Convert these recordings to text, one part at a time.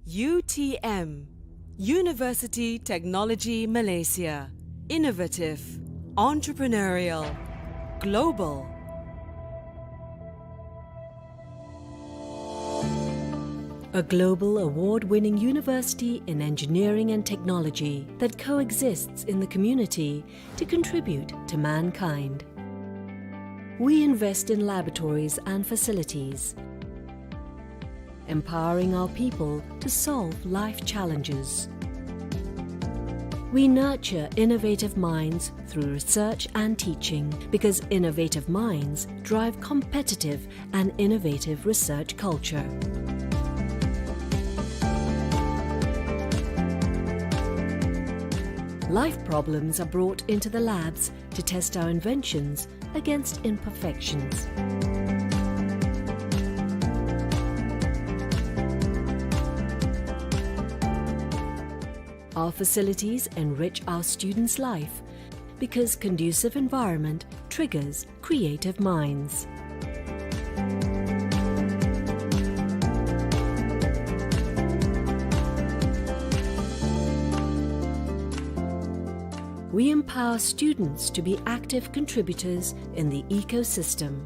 UTM, University Technology Malaysia. Innovative, entrepreneurial, global. A global award-winning university in engineering and technology that coexists in the community to contribute to mankind. We invest in laboratories and facilities, empowering our people to solve life challenges. We nurture innovative minds through research and teaching because innovative minds drive competitive and innovative research culture. Life problems are brought into the labs to test our inventions against imperfections. Our facilities enrich our students' life because conducive environment triggers creative minds. We empower students to be active contributors in the ecosystem.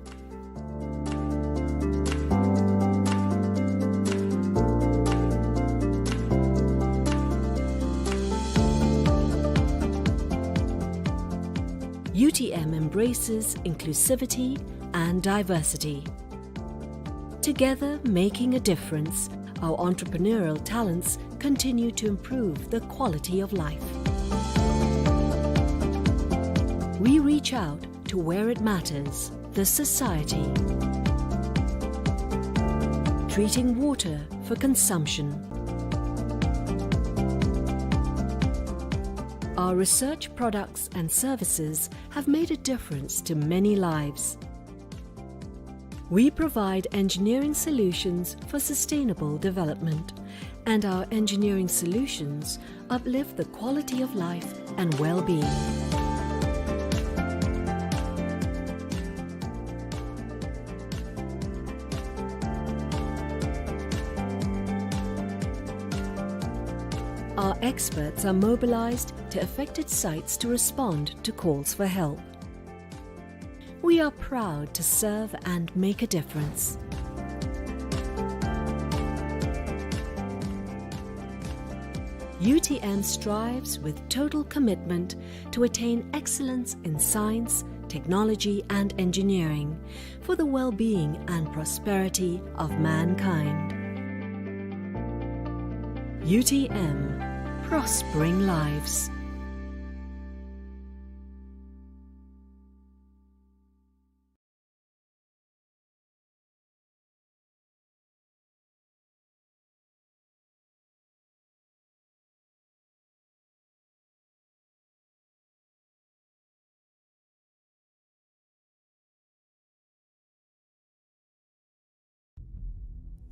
UTM embraces inclusivity and diversity. Together, making a difference, our entrepreneurial talents continue to improve the quality of life. We reach out to where it matters, the society. Treating water for consumption. Our research products and services have made a difference to many lives. We provide engineering solutions for sustainable development, and our engineering solutions uplift the quality of life and well-being. Our experts are mobilized to affected sites to respond to calls for help. We are proud to serve and make a difference. UTM strives with total commitment to attain excellence in science, technology and engineering for the well-being and prosperity of mankind. UTM, prospering lives.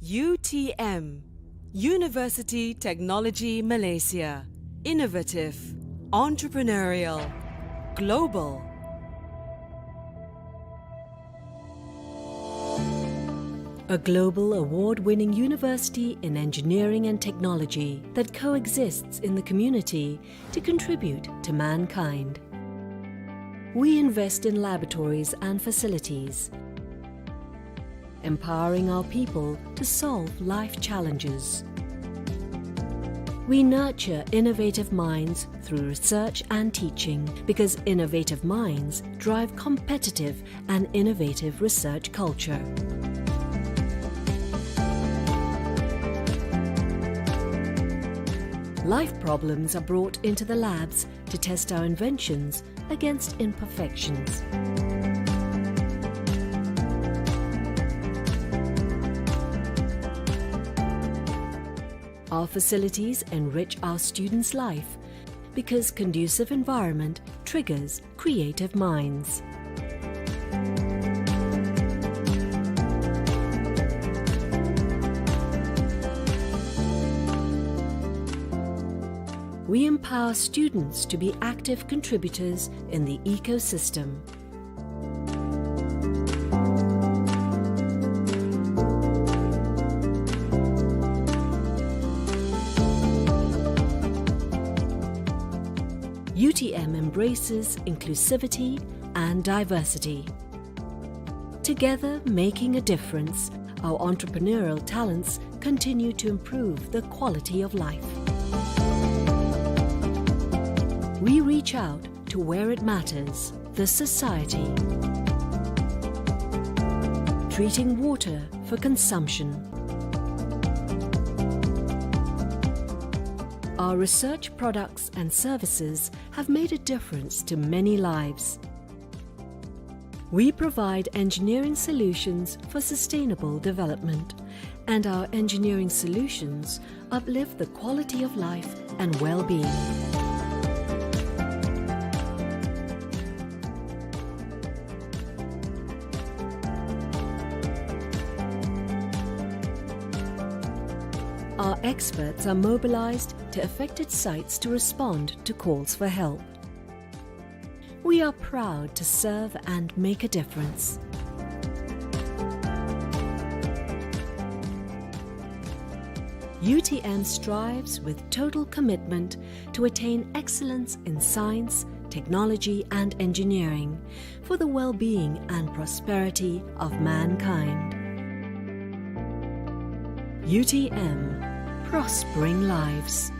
UTM, University Technology Malaysia. Innovative, entrepreneurial, global. A global award-winning university in engineering and technology that coexists in the community to contribute to mankind. We invest in laboratories and facilities, empowering our people to solve life challenges. We nurture innovative minds through research and teaching because innovative minds drive competitive and innovative research culture. Life problems are brought into the labs to test our inventions against imperfections. Our facilities enrich our students' life because conducive environment triggers creative minds. We empower students to be active contributors in the ecosystem. UTM embraces inclusivity and diversity. Together, making a difference, our entrepreneurial talents continue to improve the quality of life. We reach out to where it matters, the society. Treating water for consumption. Our research products and services have made a difference to many lives. We provide engineering solutions for sustainable development, and our engineering solutions uplift the quality of life and well-being. Our experts are mobilized to affected sites to respond to calls for help. We are proud to serve and make a difference. UTM strives with total commitment to attain excellence in science, technology and engineering for the well-being and prosperity of mankind. UTM, prospering lives.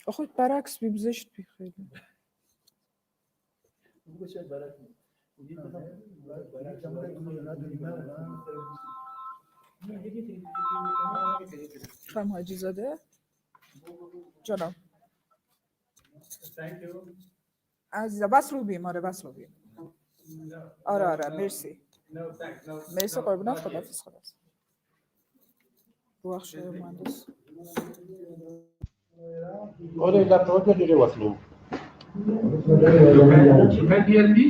خود برعکس بیم زشت بی خیلی خانم حاجی زاده جانم عزیزم بس رو بیم آره بس رو بیم آره مرسی مرسی قربونت خدافظ خدافظ بخش مهندس Olha, ele aprovou que eu diria o assunto. Can you hear me?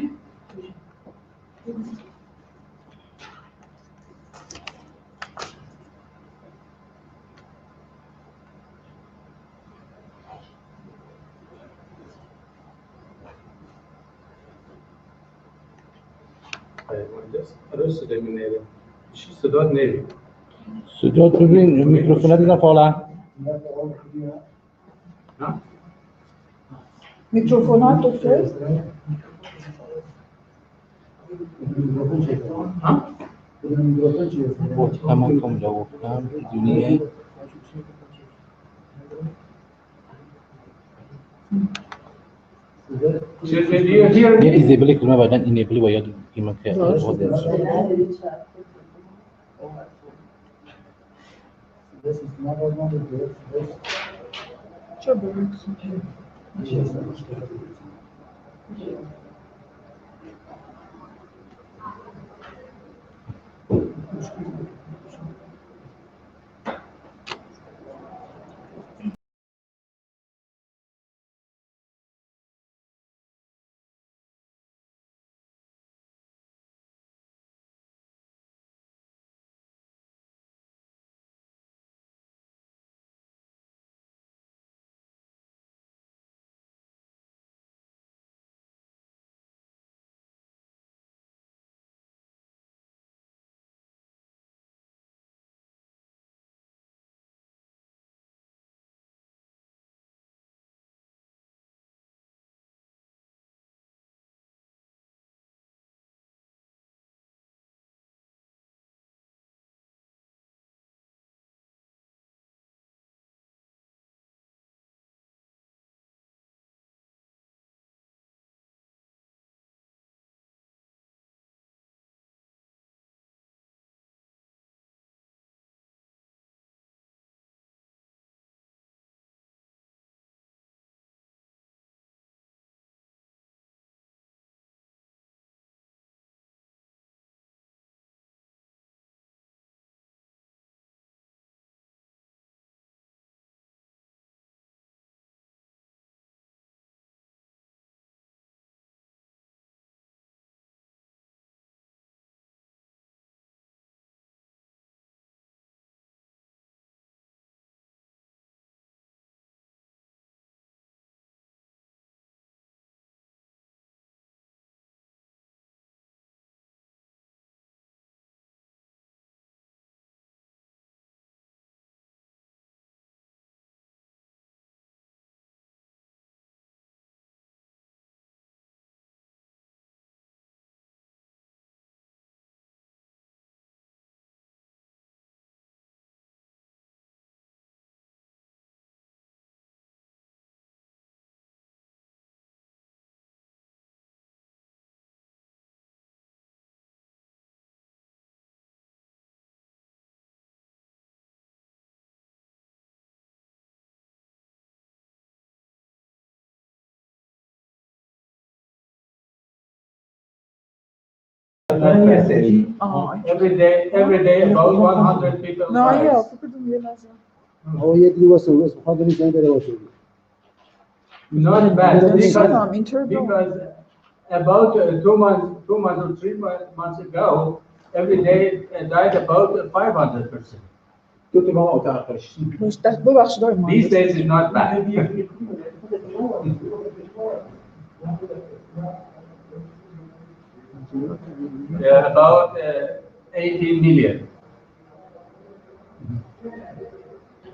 صدا ببین میکروفونات اینا فعلا میکروفونات دکتر گفتم کاملا گفتم بدونیه یه دیزیبلی کنه بعدن اینیبلی باید ایمان که چه بود every day about 100 people. نه یا فکرم یه لحظه هو يدري وصل هذا اللي كان ده وصل Not bad because because about 2 months or 3 months ago, every day died about 500%. كنت ما أتعرفش مش ببخش دای ما These days is not bad. About 18 million.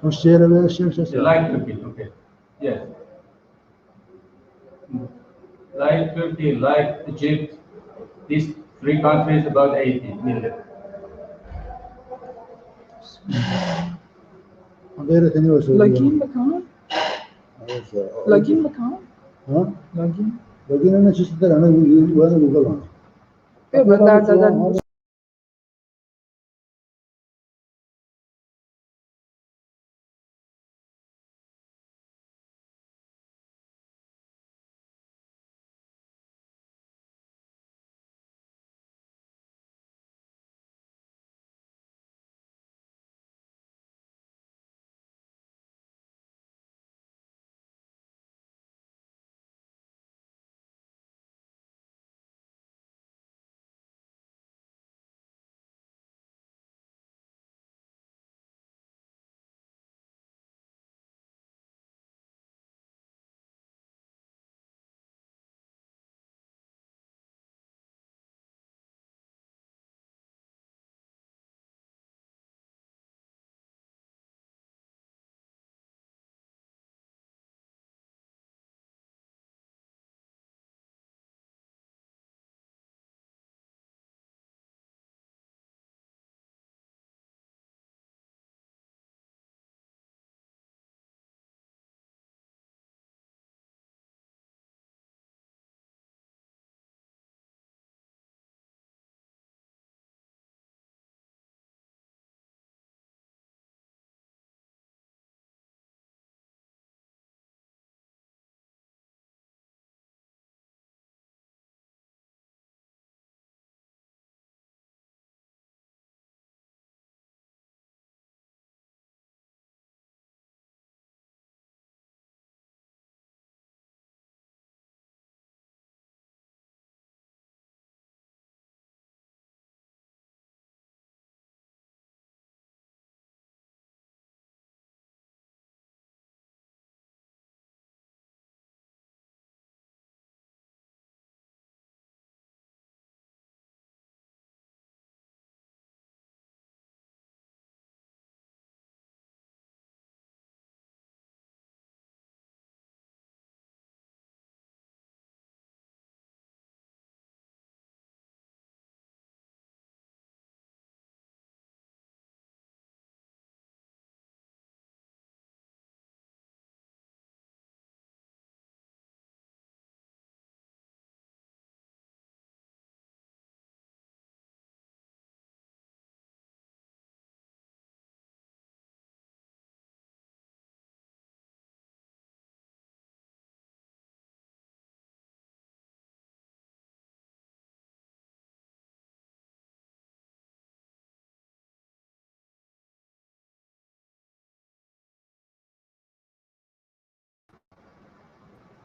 والشيرة ولا الشمس Like Turkey, okay. Yes. Like Turkey, like Egypt, these three countries about 80 million. غير ثاني وسوي لاجين بكام؟ لاجين بكام؟ ها لاجين لكن انا شو صدق انا وانا بقول ايه ده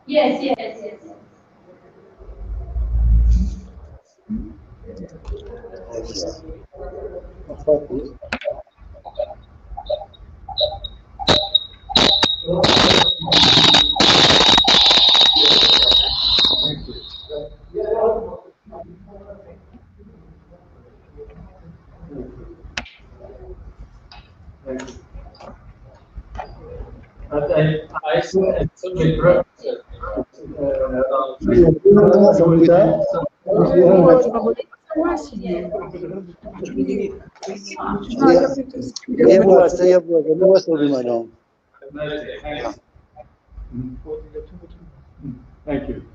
Yes, yes, yes. But I said, thank you.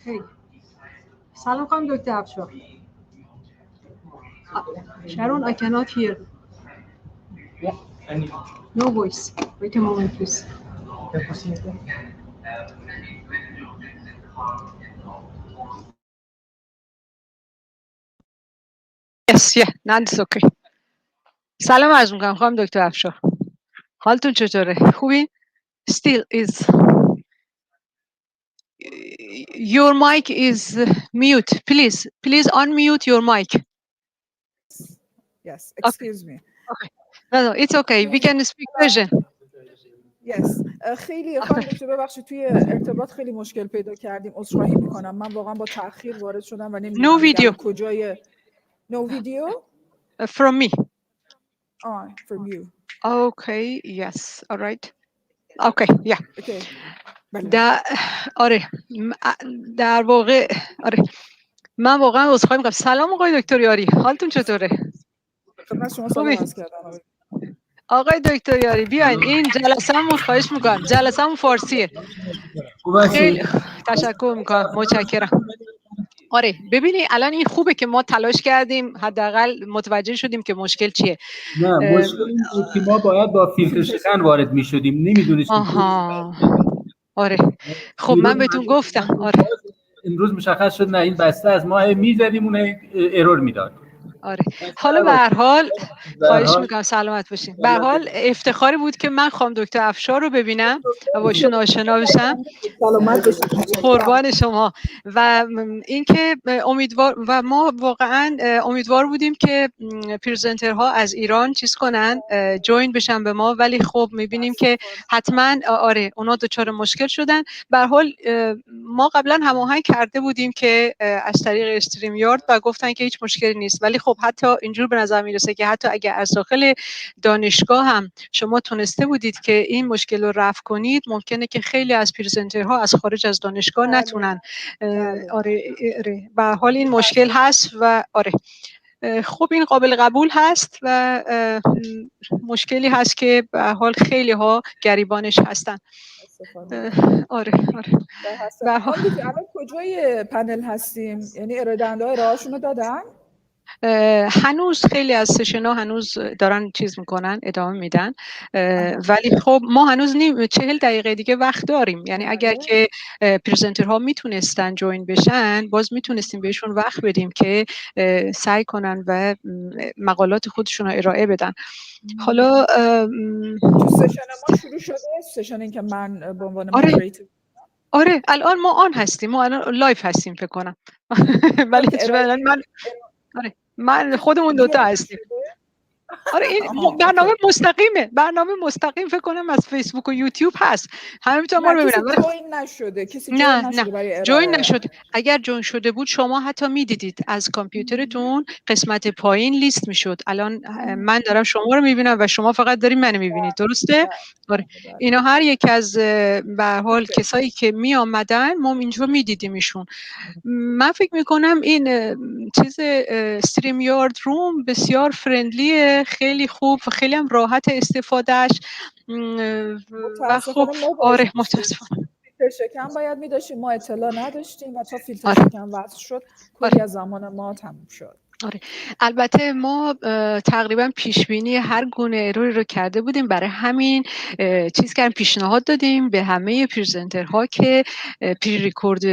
خیلی سلام خانم دکتر افشار. Sharon, I cannot hear. No voice. Wait a moment, please. Yes, yeah, that's okay. سلام عرض می‌کنم خانم دکتر افشار. حالتون چطوره؟ خوبی؟ Still is. Your mic is mute. Please unmute your mic. Yes, excuse me. Okay. No, it's okay. We can speak Persian. Yes. خیلی خانم دکتر ببخشید توی ارتباط خیلی مشکل پیدا کردیم. عذرخواهی میکنم. من واقعا با تأخیر وارد شدم و نمیدونم No video. کجای No video? From me. From you. Okay, yes. All right. Okay, yeah. Okay. آره در واقع آره من واقعا عذرخواهی میکنم. سلام آقای دکتر یاری، حالتون چطوره؟ خدمت شما سلام عرض کردم. آقای دکتر یاری بیاین این جلسه‌مون، خواهش میکنم، جلسه‌مون فارسیه. خیلی تشکر میکنم، متشکرم. آره ببینی الان این خوبه که ما تلاش کردیم حداقل متوجه شدیم که مشکل چیه. نه مشکل این بود که ما باید با فیلتر شکن وارد میشدیم، نمیدونستیم. آها آره خب من بهتون گفتم. آره امروز مشخص شد نه این بسته از ما میزدیم اون ارور میداد. آره حالا به هر حال خواهش میکنم سلامت باشین. به هر حال افتخاری بود که من خانم دکتر افشار رو ببینم و باشون آشنا بشم. سلامت باشید. قربان شما. و اینکه امیدوار و ما واقعا امیدوار بودیم که پرزنترها از ایران چیز کنن، جوین بشن به ما، ولی خب میبینیم که حتما آره اونا دچار مشکل شدن. به هر حال ما قبلا هماهنگ کرده بودیم که از طریق استریم یارد و گفتن که هیچ مشکلی نیست، ولی خب حتی اینجور به نظر میرسه که حتی اگر از داخل دانشگاه هم شما تونسته بودید که این مشکل رو رفع کنید، ممکنه که خیلی از پرزنترها از خارج از دانشگاه نتونن. آره به هر حال این مشکل هست و آره خب این قابل قبول هست و مشکلی هست که به هر حال خیلی ها گریبانش هستن. آره به هر حال الان کجای پنل هستیم؟ یعنی ارائه دهنده‌ها ارائه‌هاشون رو دادن؟ هنوز خیلی از سشن ها هنوز دارن چیز میکنن، ادامه میدن، ولی خب ما هنوز 40 دقیقه دیگه وقت داریم. یعنی اگر که پرزنترها میتونستن جوین بشن باز میتونستیم بهشون وقت بدیم که سعی کنن و مقالات خودشون رو ارائه بدن. حالا تو سشن ما شروع شده، سشن این که من به عنوان مودریتور آره الان ما آن هستیم، ما الان لایف هستیم فکر کنم. ولی من خودمون دوتا هستیم. آره این برنامه مستقیم فکر کنم از فیسبوک و یوتیوب هست، همه میتونن ما رو ببینن. کسی جوین نشده، کسی جوین نشده برای ارائه. جوین نشده. اگر جوین شده بود شما حتی میدیدید از کامپیوترتون قسمت پایین لیست میشد. الان من دارم شما رو میبینم و شما فقط دارین منو میبینید، درسته؟ آره اینا هر یک از به هر حال کسایی که می آمدن ما اینجا میدیدیم ایشون. من فکر میکنم این چیز استریم یارد روم بسیار فرندلیه، خیلی خوب و خیلی هم راحت استفادهش و خب آره متاسفانه فیلتر شکن باید می‌داشتیم، ما اطلاع نداشتیم و تا فیلتر شکن وصل شد کلی از زمان ما تموم شد. آره البته ما تقریبا پیش بینی هر گونه اروری رو کرده بودیم، برای همین چیز کردیم، پیشنهاد دادیم به همه پرزنترها که پری ریکورد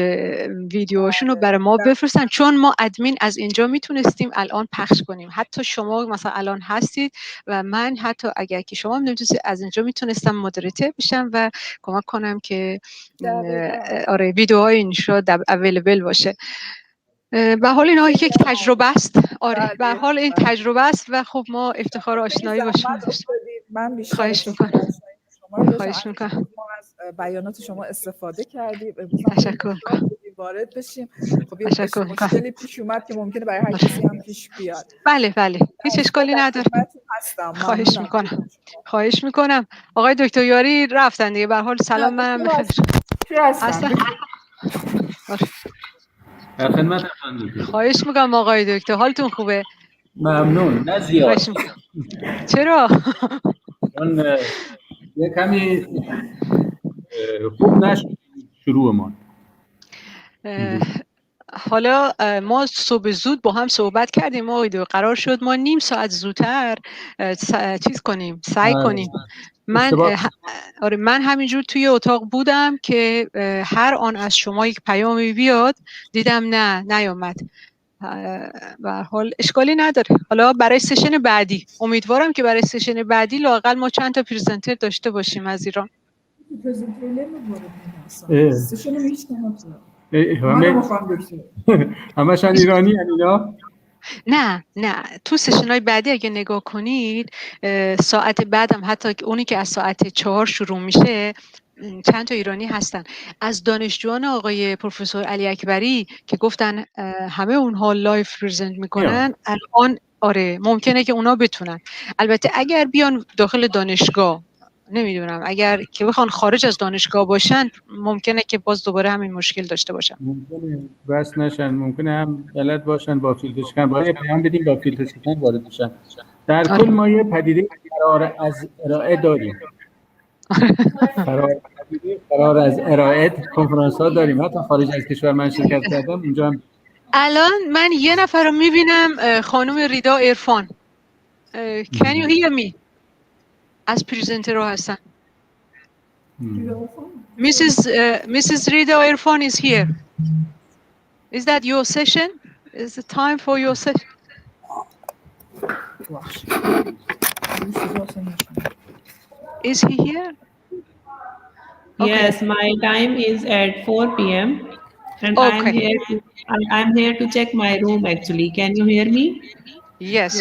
ویدیوهاشون رو برای ما بفرستن، چون ما ادمین از اینجا میتونستیم الان پخش کنیم. حتی شما مثلا الان هستید و من حتی اگر که شما نمیتونستید از اینجا میتونستم مودریتور بشم و کمک کنم که آره ویدیوهای این شد اویلیبل باشه. به حال اینا یک تجربه است. آره به حال این تجربه است و خب ما افتخار آشنایی باشیم. من بیشتر خواهش میکنم. خواهش میکنم. ما از بیانات شما استفاده کردیم. تشکر میکنم. وارد بشیم. خب یه مشکلی پیش اومد که ممکنه برای هر کسی هم پیش بیاد. بله هیچ اشکالی نداره. خواهش میکنم. خواهش میکنم. آقای دکتر یاری رفتن دیگه. به هر حال سلام منم بخیر. هستن. در خدمت هستم. خواهش میکنم آقای دکتر، حالتون خوبه؟ ممنون. نه زیاد. چرا؟ اون یه کمی خوب نشد شروع ما. حالا ما صبح زود با هم صحبت کردیم و قرار شد ما نیم ساعت زودتر چیز کنیم، سعی کنیم. من همینجور توی اتاق بودم که هر آن از شما یک پیامی بیاد، دیدم نه نیامد. به هر حال اشکالی نداره. حالا برای سشن بعدی امیدوارم که برای سشن بعدی لااقل ما چند تا پرزنتر داشته باشیم از ایران. همشان ایرانی اینا؟ نه تو سشن های بعدی اگه نگاه کنید ساعت بعدم حتی اونی که از ساعت 4 شروع میشه چند تا ایرانی هستن. از دانشجویان آقای پروفسور علی اکبری که گفتن همه اونها لایف پرزنت میکنن الان آره ممکنه که اونا بتونن. البته اگر بیان داخل دانشگاه نمیدونم، اگر که بخوان خارج از دانشگاه باشن ممکنه که باز دوباره همین مشکل داشته باشن. ممکنه بس نشن، ممکنه هم بلد باشن با فیلتر شکن، باید پیام بدیم با فیلتر شکن وارد بشن. در کل ما یه پدیده فرار از ارائه داریم. فرار از ارائه کنفرانس ها داریم، حتی خارج از کشور من شرکت کردم اونجا هم. الان من یه نفر رو میبینم، خانم ریدا عرفان. Can you hear me؟ از پریزنتر رو هستن. Mrs. Rida Irfan is here. Is that your session? Is it time for your session? Is he here? Okay. Yes, my time is at 4 p.m. and I'm here to check my room actually. Can you hear me? Yes.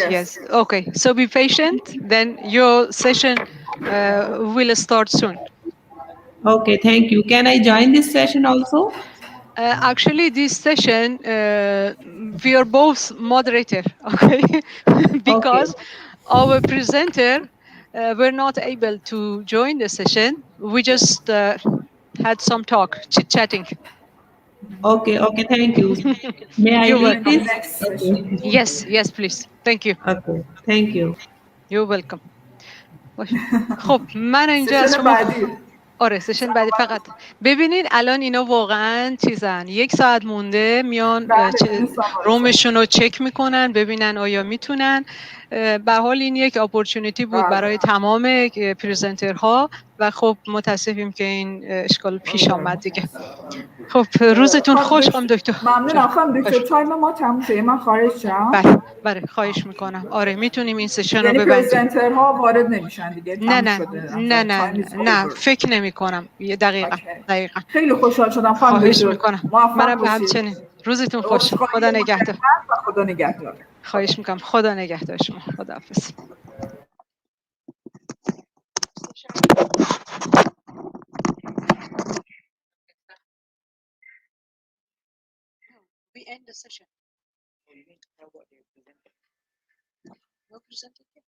Okay. So be patient. Then your session will start soon. Okay, thank you. Can I join this session also? Actually, this session we are both moderator, okay? Because our presenter were not able to join the session. We just had some talk, chit-chatting. Okay, thank you. May I leave this? Okay. Yes, please. Thank you. Okay, thank you. You're welcome. خب من اینجا از شما آره سشن بعدی فقط ببینید الان اینا واقعا چیزن 1 ساعت مونده میان رومشون رو چک میکنن ببینن آیا میتونن. به حال این یک اپورتونیتی بود برای تمام پرزنترها و خب متاسفیم که این اشکال پیش آمد دیگه. خب روزتون خوش خانم دکتر. ممنونم خانم دکتر. تایم ما تموم شده، من خارج شم. بله خواهش میکنم. آره میتونیم این سشن رو یعنی ببندیم. پرزنترها وارد نمیشن دیگه؟ نه فکر نمی کنم. دقیقاً. خیلی خوشحال شدم خانم دکتر. خواهش میکنم. منم همچنین. روزتون خوش. خدا نگهدار. خدا نگهدار. خواهش میکنم. خدا نگهدار شما. خداحافظ. We end the session. No presentation.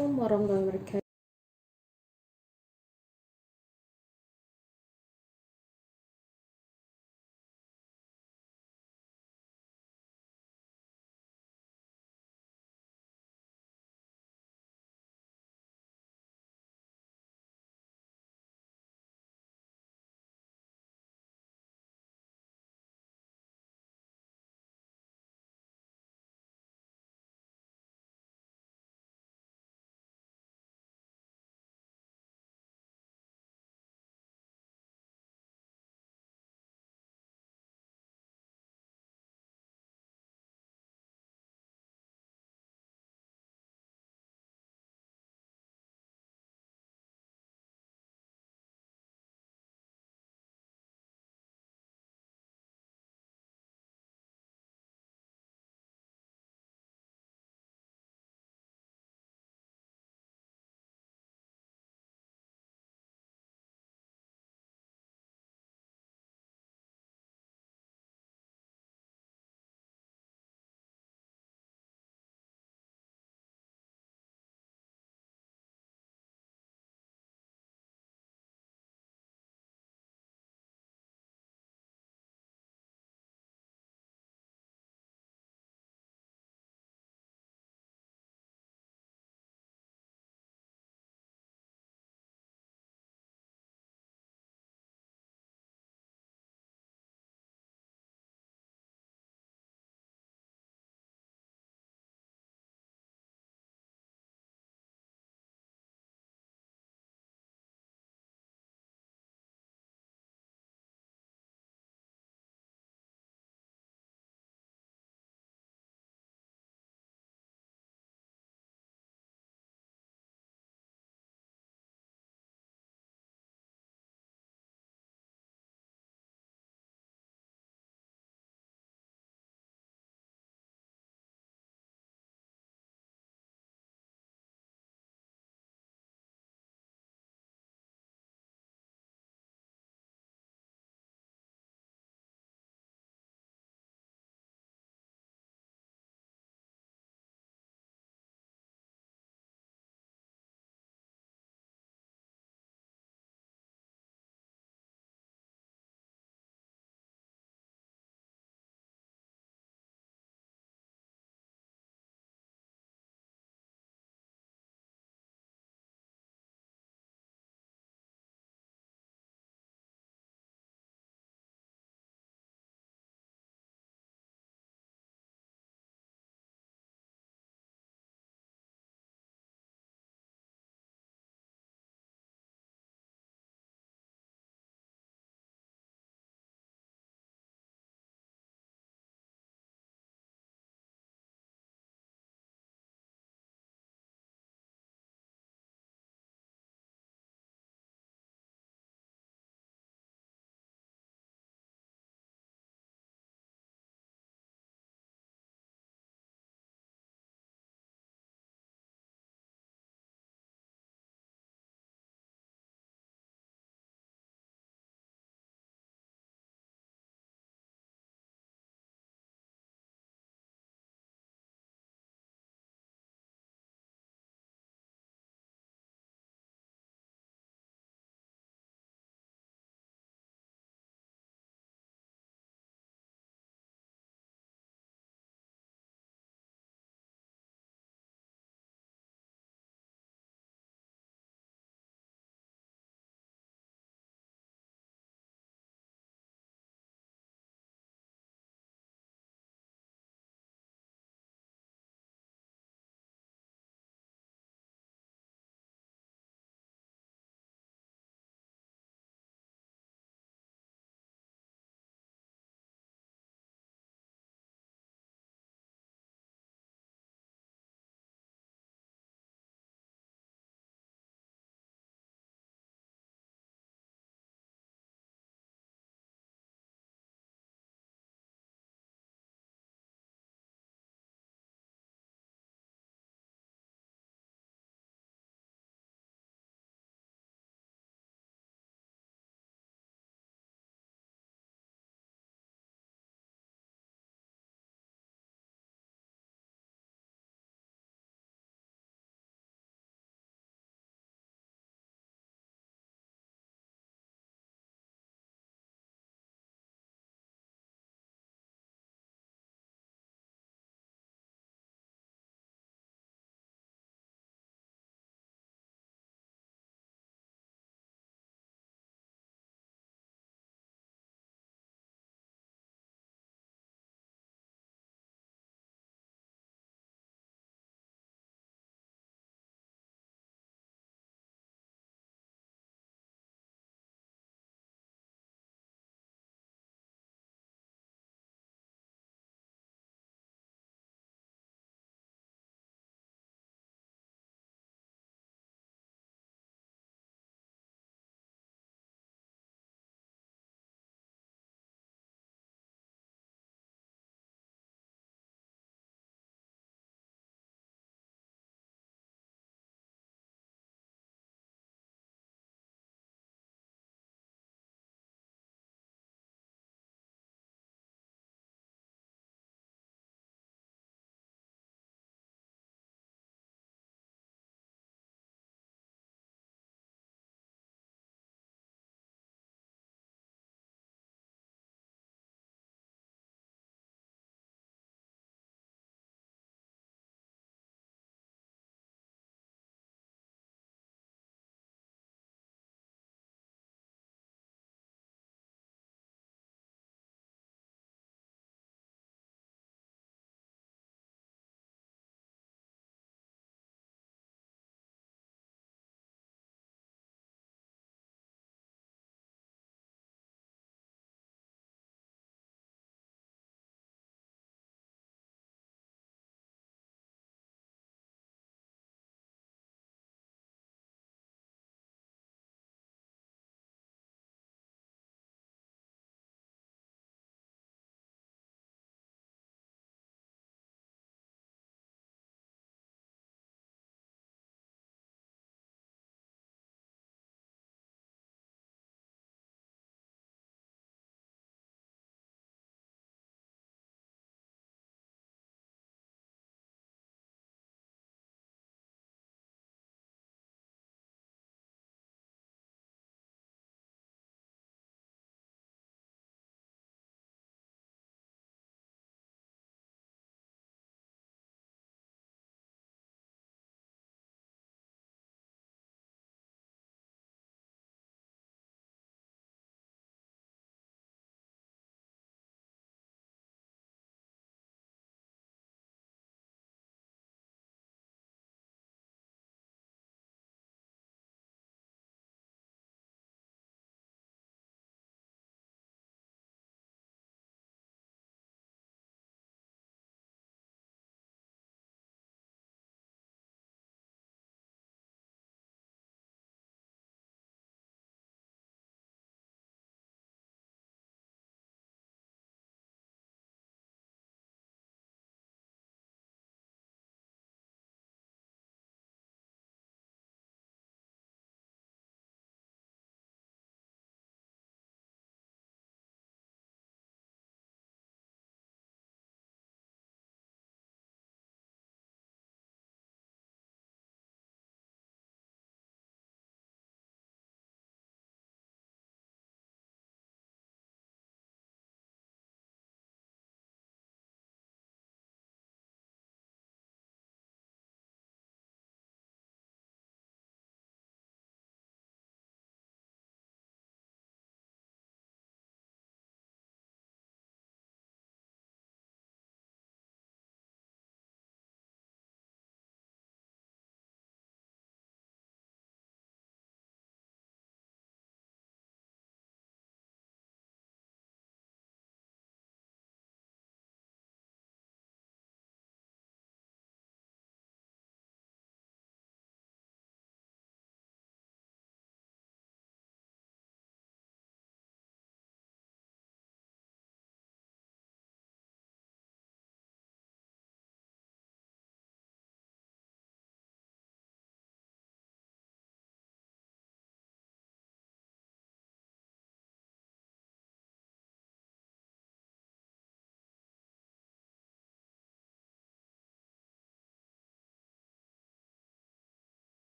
Assalamualaikum warahmatullahi wabarakatuh.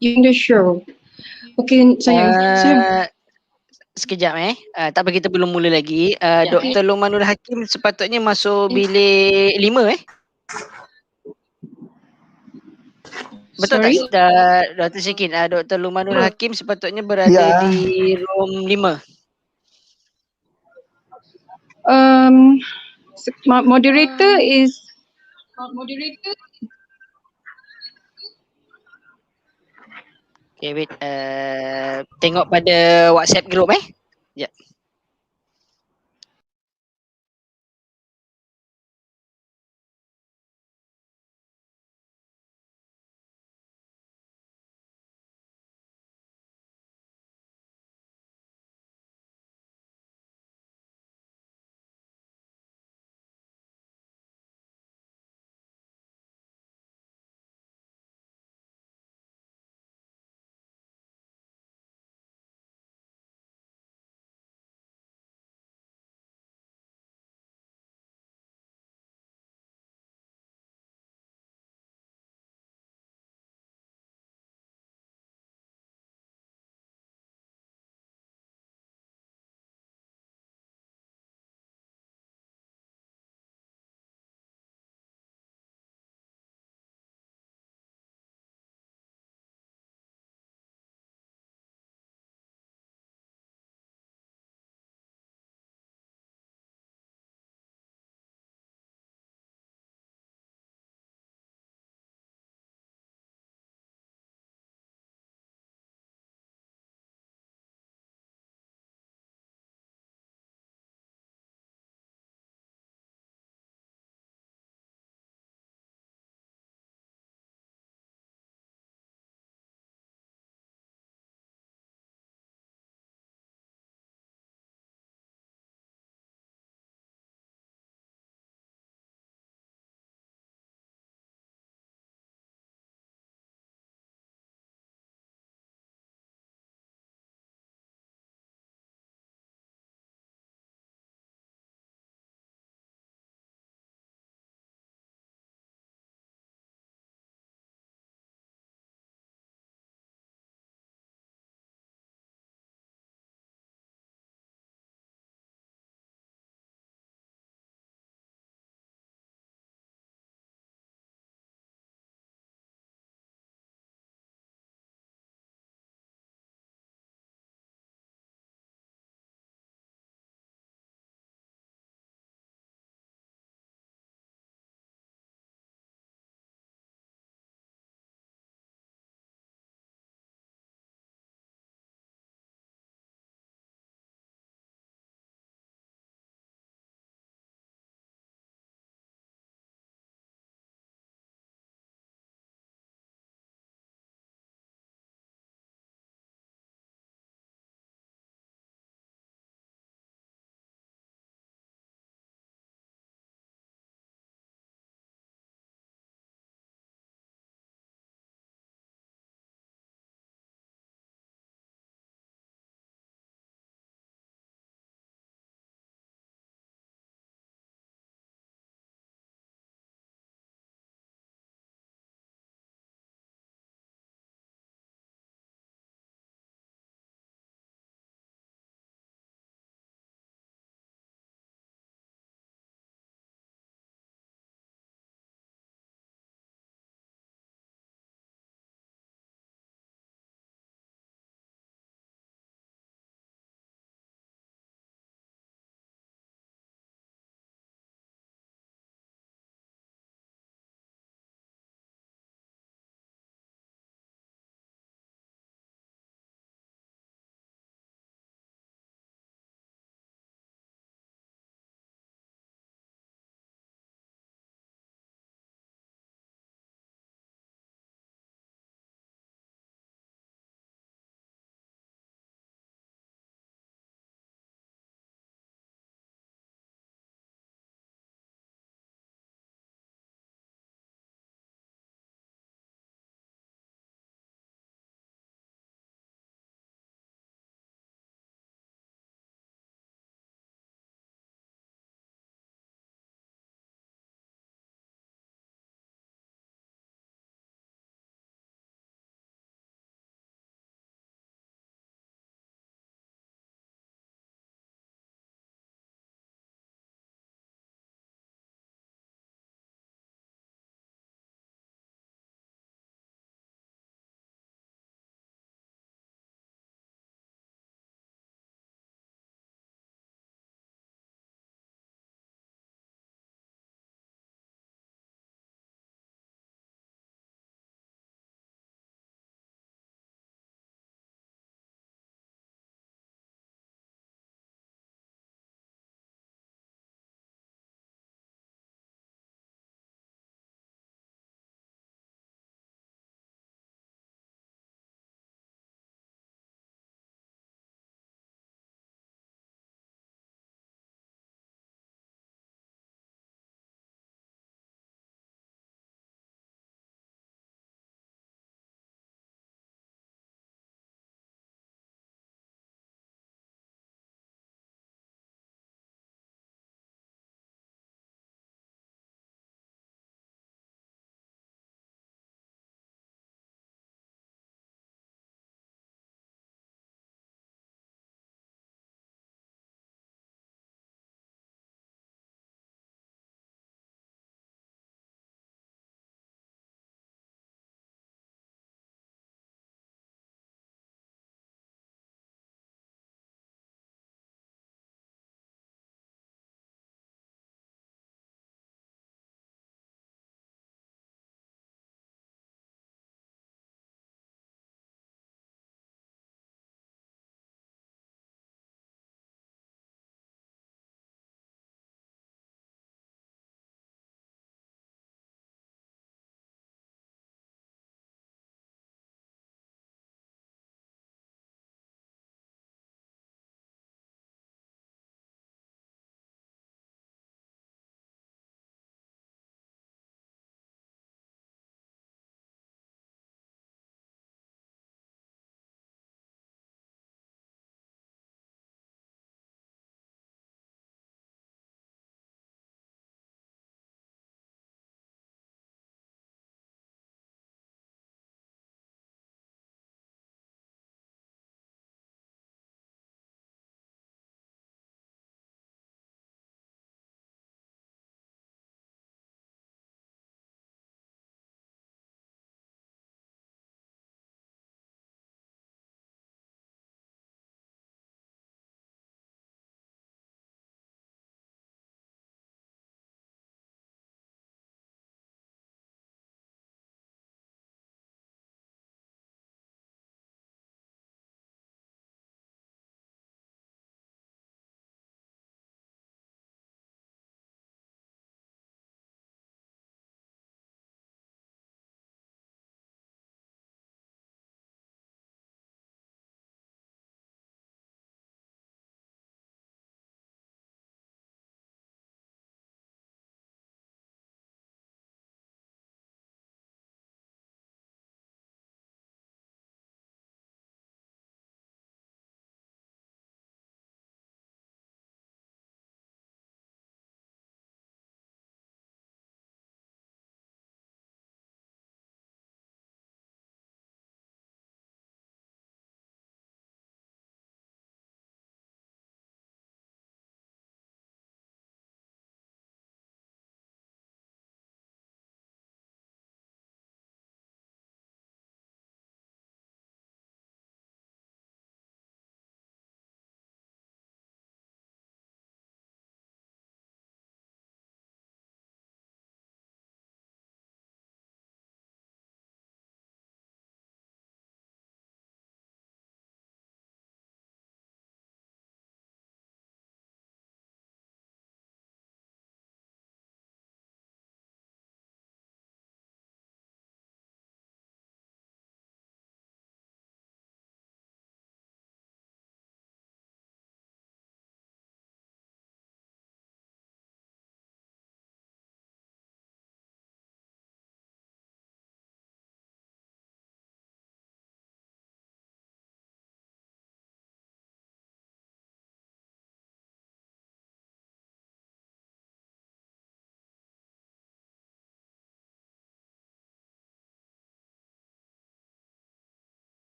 You in the show. Okay, saya. Sekejap tak apa, kita belum mula lagi. Dr. Lumanul Hakim sepatutnya masuk bilik 5 Betul Sorry? tak, Dr. Syikin? Dr. Lumanul Hakim sepatutnya berada di room 5. Moderator is Okay, wait. Tengok pada WhatsApp group Sekejap.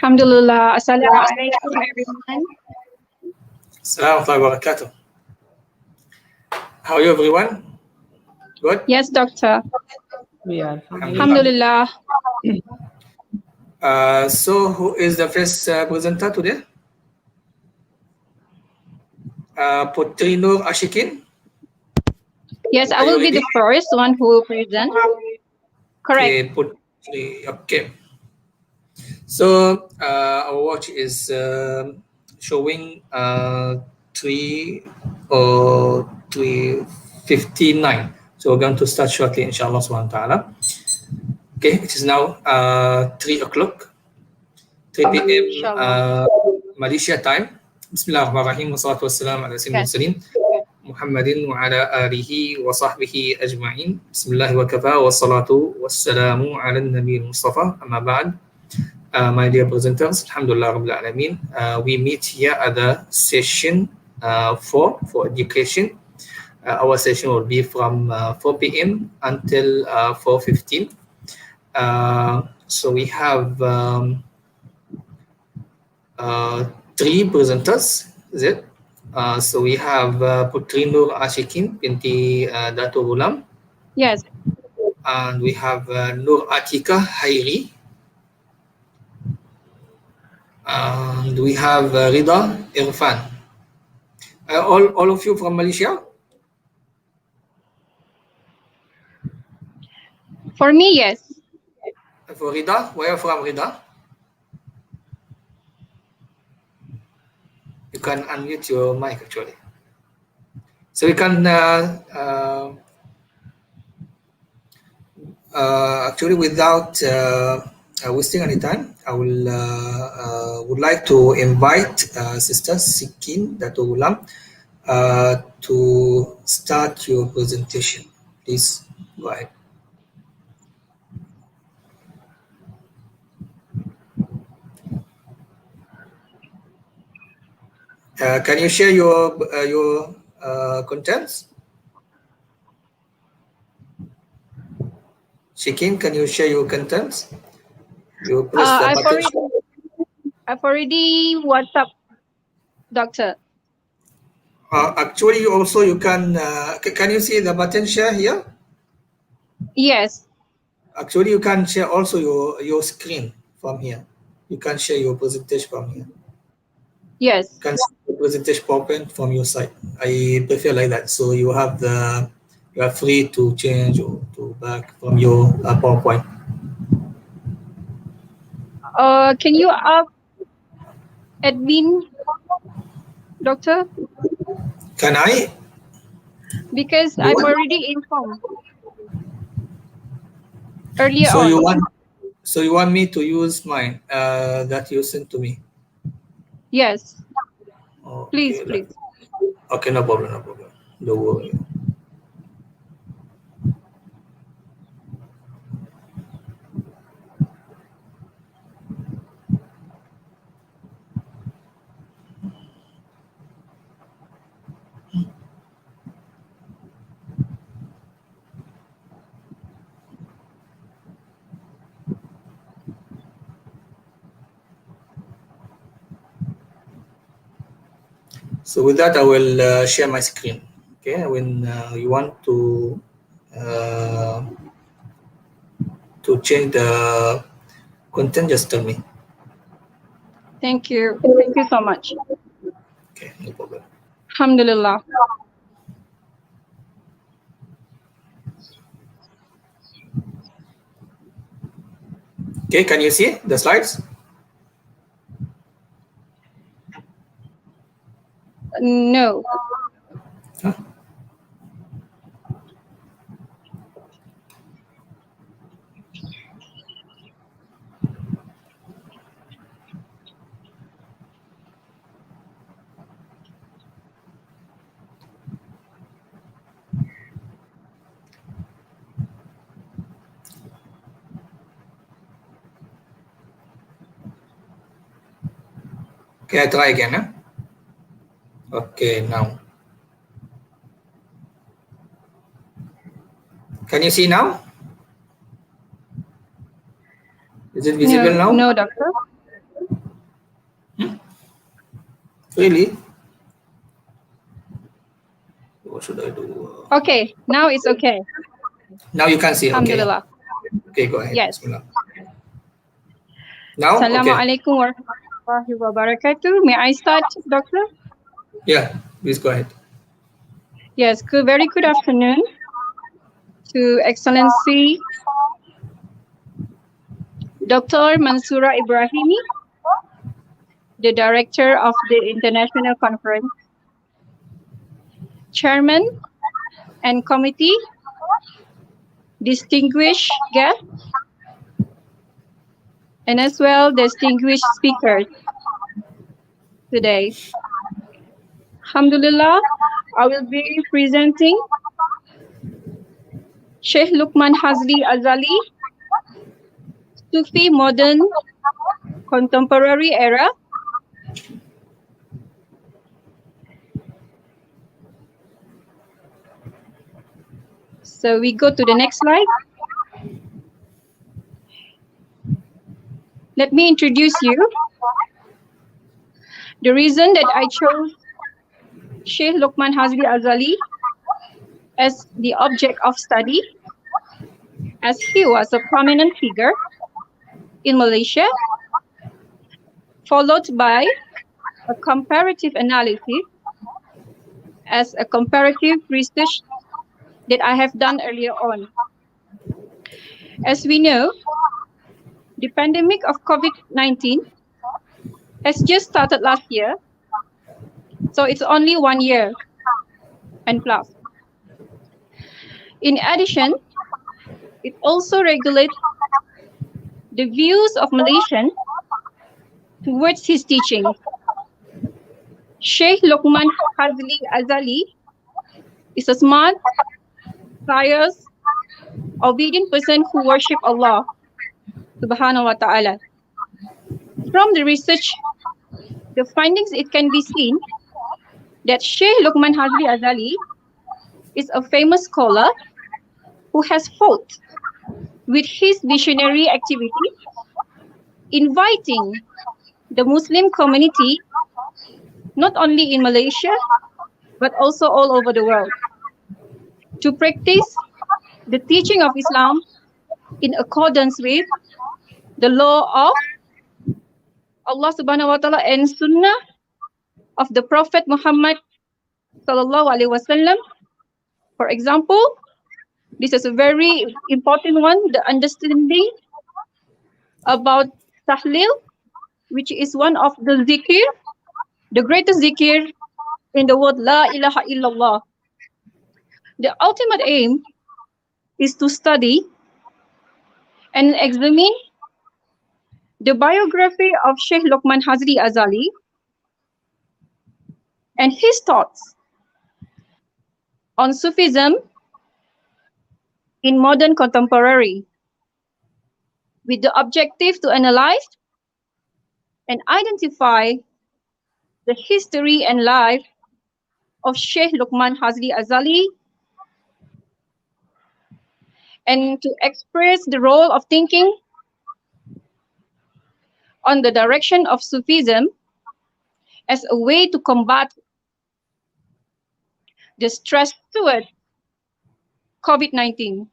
Alhamdulillah. Assalamualaikum everyone. Assalamu alaikum wa barakatuh. How are you, everyone? Good? Yes, doctor. Yeah. Alhamdulillah. So who is the first presenter today? Putri Nur Ashikin? Yes, I Are you will be ready? the first one who will present. Correct. Okay, Putri, okay. So our watch is showing 3:59. So we're going to start shortly, inshallah subhanahu wa ta'ala. Okay, it is now 3 o'clock, 3 p.m. Malaysia time. Bismillahirrahmanirrahim. Wassalatu wassalamu ala sayyidil mursalin Muhammadin wa ala alihi wa sahbihi ajma'in. Bismillahi wa kafa wa salatu wassalamu ala nabiyil Mustafa. Amma ba'd. My dear presenters, Alhamdulillah Rabbil Alameen. We meet here at the session 4 for education. Our session will be from 4 p.m. until 4:15. So we have 3 presenters, is it? So we have Putri Nur Ashikin binti Dato Ghulam. Yes. And we have Nur Atika Hairi. And we have Rida Irfan. All of you from Malaysia? For me, yes. For Rida, where are you from, Rida? You can unmute your mic actually. So we can actually, without wasting any time, I will would like to invite Sister Sikin Dato Ghulam to start your presentation. Please go ahead. Can you share your contents? Shikin, can you share your contents? You press the button. I've already WhatsApp, doctor. Actually, you can you see the button share here? Yes. Actually, you can share also your screen from here. You can share your presentation from here. Yes. You can see the presentation PowerPoint from your side. I prefer like that. So you are free to change or to back from your PowerPoint. Can you admin, doctor? Can I? Because I've already informed earlier on. So you want me to use mine that you sent to me? Yes. Okay, Please. Okay, no problem. Don't worry. So with that, I will share my screen. Okay, when you want to change the content, just tell me. Thank you. Thank you so much. Okay, no problem. Alhamdulillah. Okay, can you see the slides? No. Huh? Okay, I try again. Huh? Okay, now. Can you see now? Is it visible now? No, doctor. Really? What should I do? Okay, now it's okay. Now you can see. Okay. Alhamdulillah. Okay, go ahead. Yes. Bismillah. Now, okay. Assalamualaikum warahmatullahi wabarakatuh. May I start, Doctor? Yeah, please go ahead. Yes, very good afternoon to Excellency Dr. Mansura Ibrahimi, the Director of the International Conference, Chairman and Committee, distinguished guests, and as well distinguished speakers today. Alhamdulillah, I will be presenting Sheikh Luqman Hazli Azali, Sufi Modern Contemporary Era. So we go to the next slide. Let me introduce you. The reason that I chose Sheikh Luqman Hazli Azali as the object of study, as he was a prominent figure in Malaysia, followed by a comparative analysis as a comparative research that I have done earlier on. As we know, the pandemic of COVID-19 has just started last year, so it's only 1 year and plus. In addition, it also regulates the views of Malaysians towards his teaching. Sheikh Luqman Hazli Azali is a smart, pious, obedient person who worships Allah subhanahu wa ta'ala. From the research, the findings, it can be seen that Sheikh Luqman Hazli Azali is a famous scholar who has fought with his visionary activity, inviting the Muslim community, not only in Malaysia, but also all over the world, to practice the teaching of Islam in accordance with the law of Allah subhanahu wa ta'ala and Sunnah of the Prophet Muhammad sallallahu alaihi wasallam. For example, this is a very important one, the understanding about Tahlil, which is one of the zikir, the greatest zikir in the world, La ilaha illallah. The ultimate aim is to study and examine the biography of Sheikh Luqman Hazli Azali and his thoughts on Sufism in modern contemporary, with the objective to analyze and identify the history and life of Sheikh Luqman Hazli Azali, and to express the role of thinking on the direction of Sufism as a way to combat the stress toward COVID-19.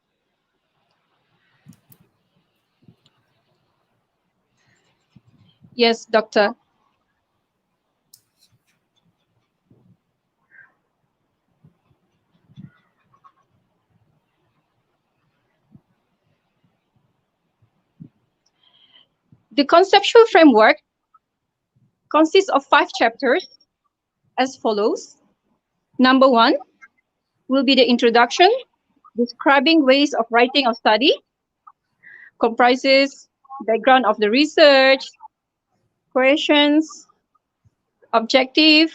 Yes, Doctor. The conceptual framework consists of 5 chapters as follows. Number 1 will be the introduction, describing ways of writing or study, comprises background of the research, questions, objective,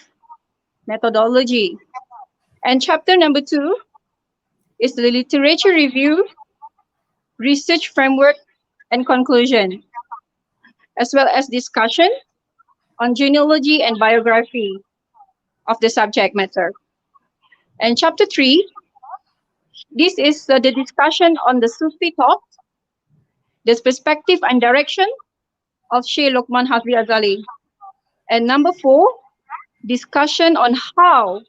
methodology. And chapter number 2 is the literature review, research framework, and conclusion, as well as discussion on genealogy and biography of the subject matter. And chapter 3, this is the discussion on the Sufi thought, the perspective and direction of Sheikh Luqman Hazli Azali. And number 4, discussion on how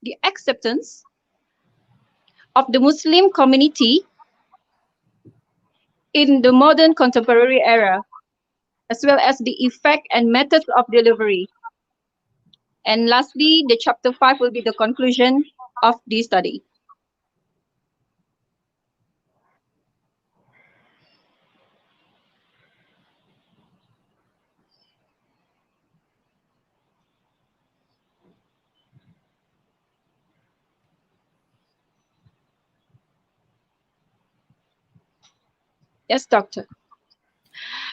the acceptance of the Muslim community in the modern contemporary era, as well as the effect and methods of delivery. And lastly, the chapter 5 will be the conclusion of the study. Yes, doctor.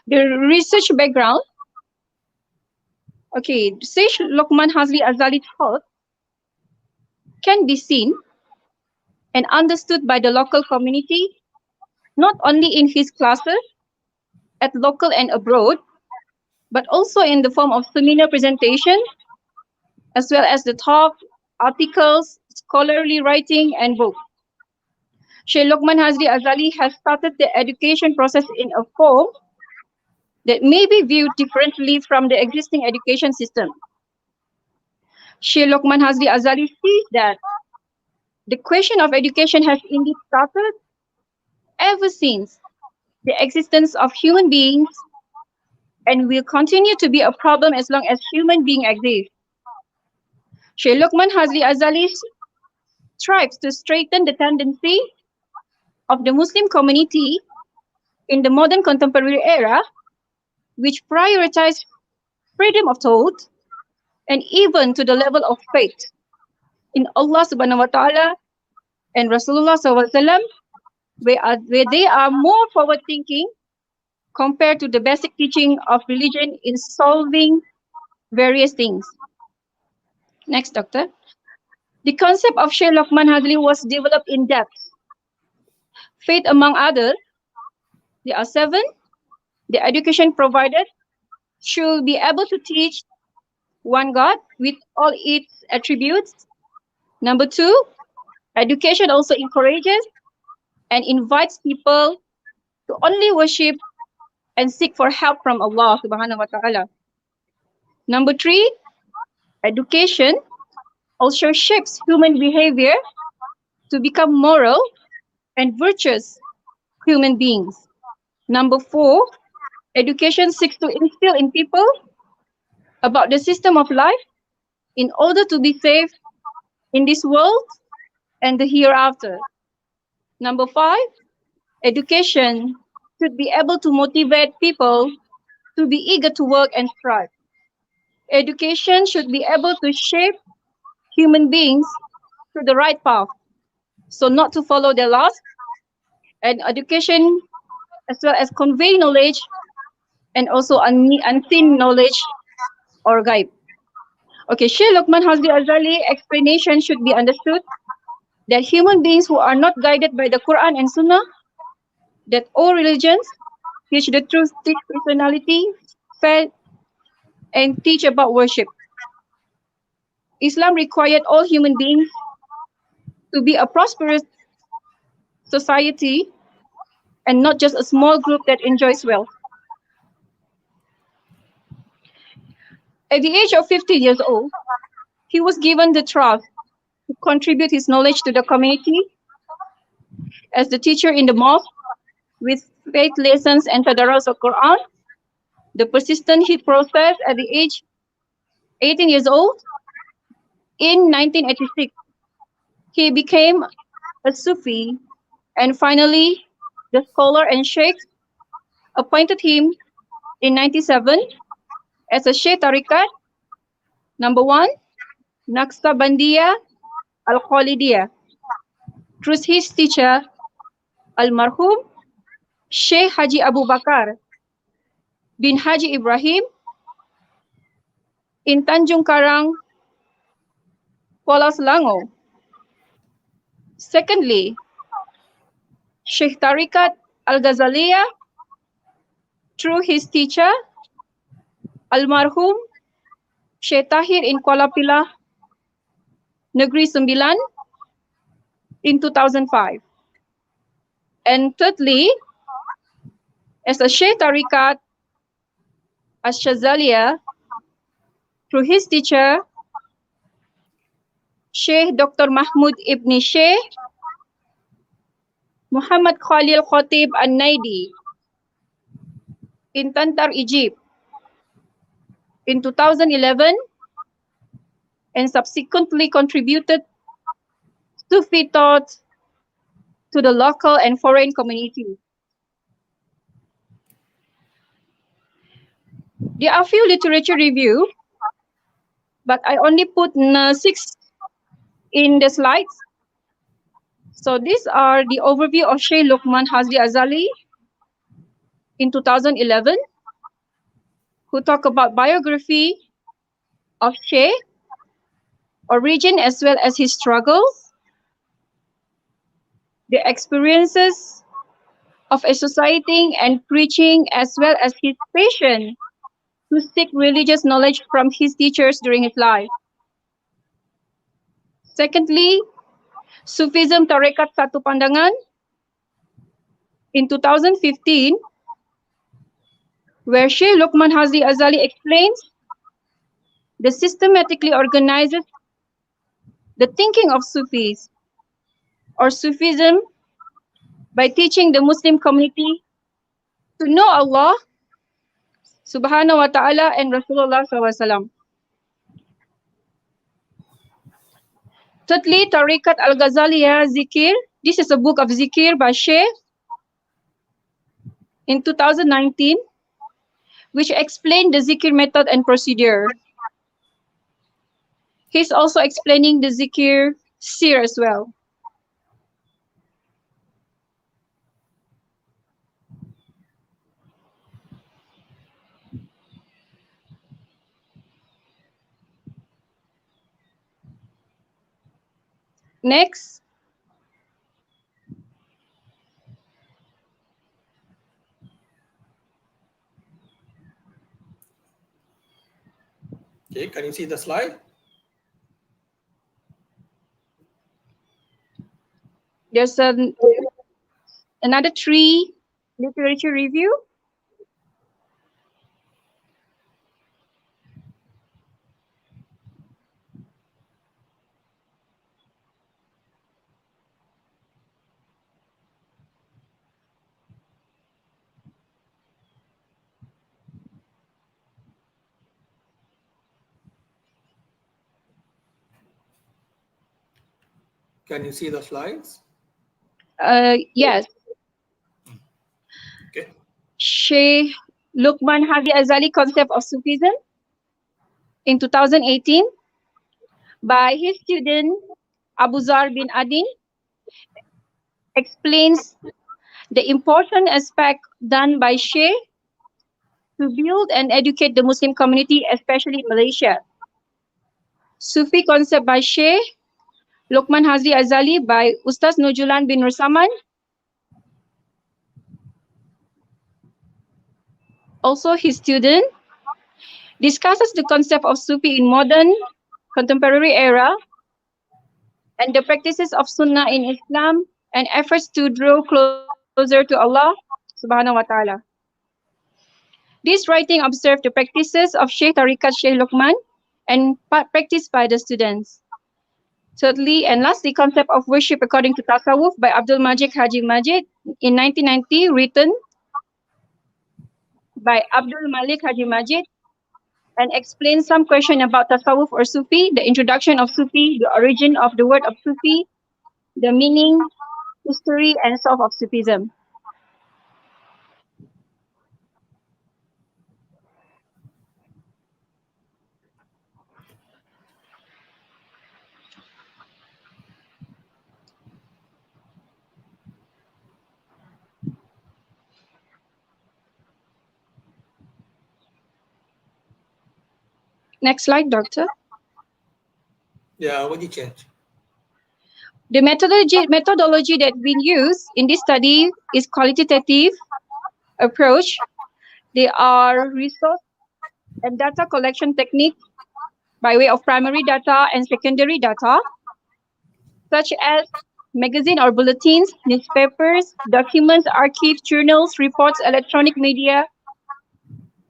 The research background. Okay, Sage Lokman Hazli Azali's thought can be seen and understood by the local community, not only in his classes at local and abroad, but also in the form of seminar presentations, as well as the talk, articles, scholarly writing, and books. Sheikh Lokman Hazli Azali has started the education process in a form that may be viewed differently from the existing education system. Sheikh Lokman Hazli Azali sees that the question of education has indeed started ever since the existence of human beings and will continue to be a problem as long as human beings exist. Sheikh Lokman Hazli Azali strives to straighten the tendency of the Muslim community in the modern contemporary era, which prioritize freedom of thought and even to the level of faith in Allah subhanahu wa ta'ala and Rasulullah sallallahu alaihi wasallam, where they are more forward thinking compared to the basic teaching of religion in solving various things. Next, doctor. The concept of Sheikh Lokman Hazli was developed in depth. Faith, among others, there are 7. The education provided should be able to teach one God with all its attributes. Number 2, education also encourages and invites people to only worship and seek for help from Allah subhanahu wa ta'ala. Number 3, education also shapes human behavior to become moral and virtuous human beings. Number 4, education seeks to instill in people about the system of life in order to be safe in this world and the hereafter. Number 5, education should be able to motivate people to be eager to work and strive. Education should be able to shape human beings to the right path, so not to follow their lust, and education as well as convey knowledge and also unseen knowledge or ghaib. Okay, Sheikh Lokman Hazli Azali explanation should be understood that human beings who are not guided by the Quran and Sunnah, that all religions teach the truth, teach personality, faith, and teach about worship. Islam required all human beings to be a prosperous society and not just a small group that enjoys wealth. At the age of 50 years old, he was given the trust to contribute his knowledge to the community as the teacher in the mosque with faith lessons and tadarus of Quran. The persistent he process at the age 18 years old. In 1986, he became a Sufi, and finally, the scholar and sheikh appointed him in 97 as a Sheikh Tariqat, number 1, Naqshbandiyya Al-Khalidiyya, through his teacher, Al-Marhum Sheikh Haji Abu Bakar bin Haji Ibrahim in Tanjung Karang, Kuala Selangor. Secondly, Sheikh Tariqat Al-Ghazaliyah through his teacher, Almarhum Sheikh Tahir in Kuala Pilah, Negeri Sembilan in 2005. And thirdly, as a Sheikh Tariqat Ash-Shazaliyah through his teacher, Sheikh Dr. Mahmud Ibn Sheikh Muhammad Khalil Khatib An-Naidi in Tantar, Egypt in 2011 and subsequently contributed Sufi thought to the local and foreign community. There are few literature review, but I only put 6 in the slides. So these are the overview of Sheikh Luqman Hazri Azali in 2011, who talk about biography of Sheikh, origin as well as his struggles, the experiences of associating and preaching, as well as his passion to seek religious knowledge from his teachers during his life. Secondly, Sufism Tarekat Satu Pandangan in 2015, where Sheikh Luqman Hazri Azali explains the systematically organizes the thinking of Sufis or Sufism by teaching the Muslim community to know Allah Subhanahu wa Ta'ala and Rasulullah SAW. Thirdly, Tariqat Al-Ghazaliyah Zikir. This is a book of Zikir by Sheikh in 2019, which explained the Zikir method and procedure. He's also explaining the Zikir Sir as well. Next, okay, can you see the slide? there's another 3 literature review. Can you see the slides? Yes. Okay. Sheikh Luqman Hazri Azali Concept of Sufism in 2018 by his student Abu Zar bin Adin explains the important aspect done by Sheikh to build and educate the Muslim community, especially in Malaysia. Sufi Concept by Sheikh Luqman Hazri Azali by Ustaz Nujulan bin Nursaman. Also his student discusses the concept of Sufi in modern contemporary era and the practices of Sunnah in Islam and efforts to draw closer to Allah Subhanahu wa Ta'ala. This writing observed the practices of Sheikh Tariqat Sheikh Luqman and practiced by the students. Thirdly and lastly, Concept of Worship According to Tasawwuf by Abdul Majid Haji Majid in 1990, written by Abdul Malik Haji Majid, and explains some question about Tasawwuf or Sufi, the introduction of Sufi, the origin of the word of Sufi, the meaning, history, and source of Sufism. Next slide, Doctor. Yeah, what did you change? The methodology that we use in this study is qualitative approach. They are resource and data collection techniques by way of primary data and secondary data, such as magazine or bulletins, newspapers, documents, archives, journals, reports, electronic media,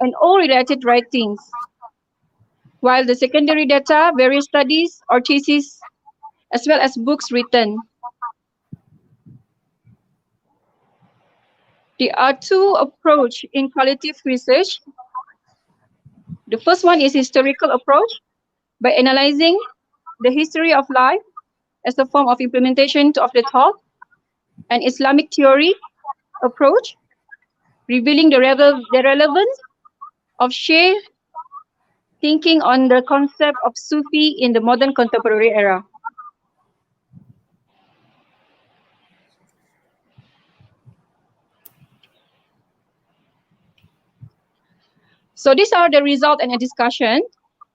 and all related writings. While the secondary data, various studies or theses as well as books written. There are two approaches in qualitative research. The first one is historical approach, by analyzing the history of life as a form of implementation of the thought, and Islamic theory approach, revealing the relevance of Shia thinking on the concept of Sufi in the modern contemporary era. So these are the results and a discussion.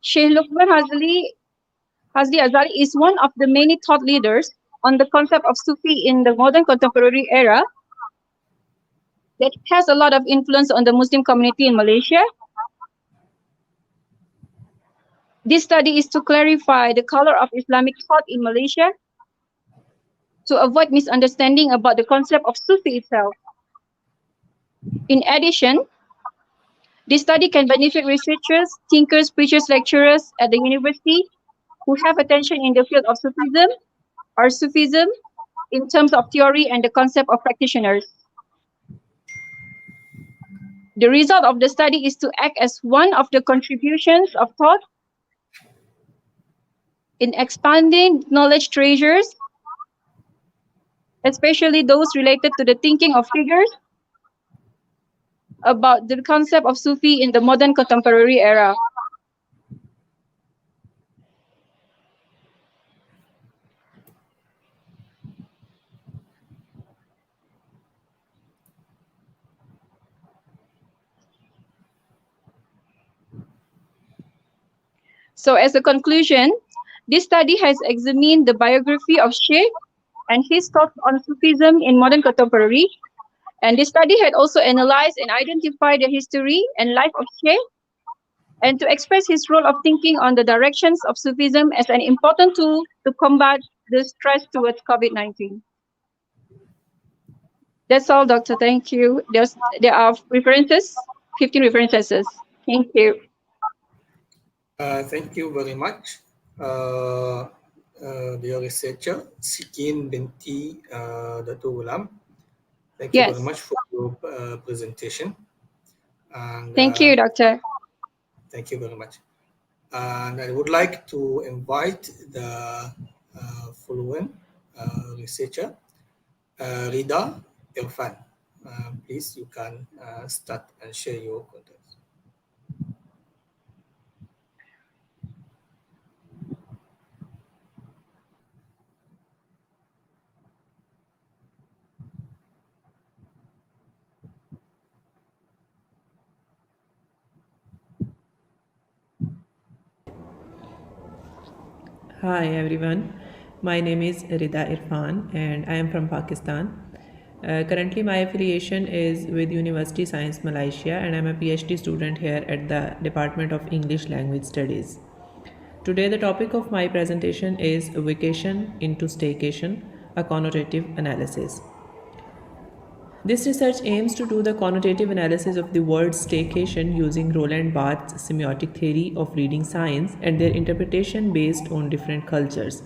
Sheikh Luqman Hazli Azari is one of the many thought leaders on the concept of Sufi in the modern contemporary era that has a lot of influence on the Muslim community in Malaysia. This study is to clarify the color of Islamic thought in Malaysia to avoid misunderstanding about the concept of Sufi itself. In addition, this study can benefit researchers, thinkers, preachers, lecturers at the university who have attention in the field of Sufism or Sufism in terms of theory and the concept of practitioners. The result of the study is to act as one of the contributions of thought in expanding knowledge treasures, especially those related to the thinking of figures about the concept of Sufi in the modern contemporary era. So as a conclusion, this study has examined the biography of Sheikh and his thoughts on Sufism in modern contemporary. And this study had also analyzed and identified the history and life of Sheikh, and to express his role of thinking on the directions of Sufism as an important tool to combat the stress towards COVID-19. That's all, Doctor. Thank you. There are references, 15 references. Thank you. Thank you very much, dear researcher, Sikin binti Dato' Ghulam. Thank you very much for your presentation. And, thank you, Doctor. Thank you very much. And I would like to invite the following researcher, Rida Irfan. Please, you can start and share your content. Hi everyone, my name is Rida Irfan and I am from Pakistan. Currently my affiliation is with University Science Malaysia and I am a PhD student here at the Department of English Language Studies. Today the topic of my presentation is Vacation into Staycation, a connotative analysis. This research aims to do the connotative analysis of the word staycation using Roland Barthes' semiotic theory of reading signs and their interpretation based on different cultures.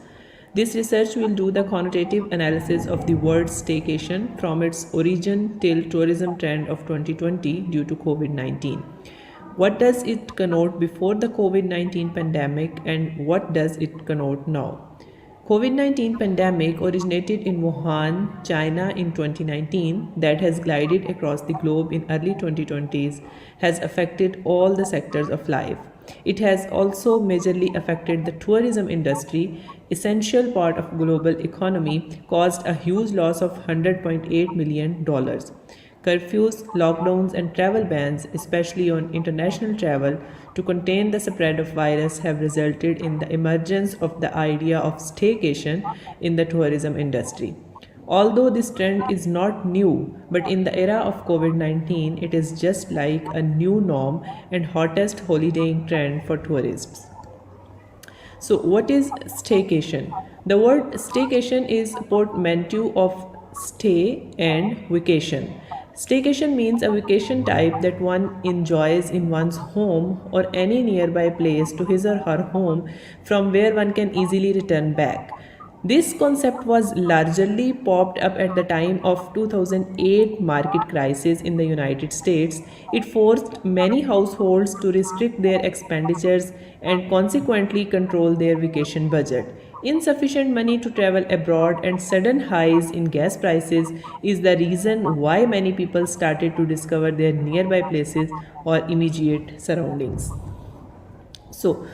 This research will do the connotative analysis of the word staycation from its origin till tourism trend of 2020 due to COVID-19. What does it connote before the COVID-19 pandemic and what does it connote now? COVID-19 pandemic originated in Wuhan, China in 2019 that has glided across the globe in early 2020s has affected all the sectors of life. It has also majorly affected the tourism industry, essential part of global economy, caused a huge loss of $100.8 million. Curfews, lockdowns and travel bans, especially on international travel, to contain the spread of virus have resulted in the emergence of the idea of staycation in the tourism industry. Although this trend is not new, but in the era of COVID-19, it is just like a new norm and hottest holidaying trend for tourists. So what is staycation? The word staycation is portmanteau of stay and vacation. Staycation means a vacation type that one enjoys in one's home or any nearby place to his or her home from where one can easily return back. This concept was largely popped up at the time of 2008 market crisis in the United States. It forced many households to restrict their expenditures and consequently control their vacation budget. Insufficient money to travel abroad and sudden highs in gas prices is the reason why many people started to discover their nearby places or immediate surroundings. So,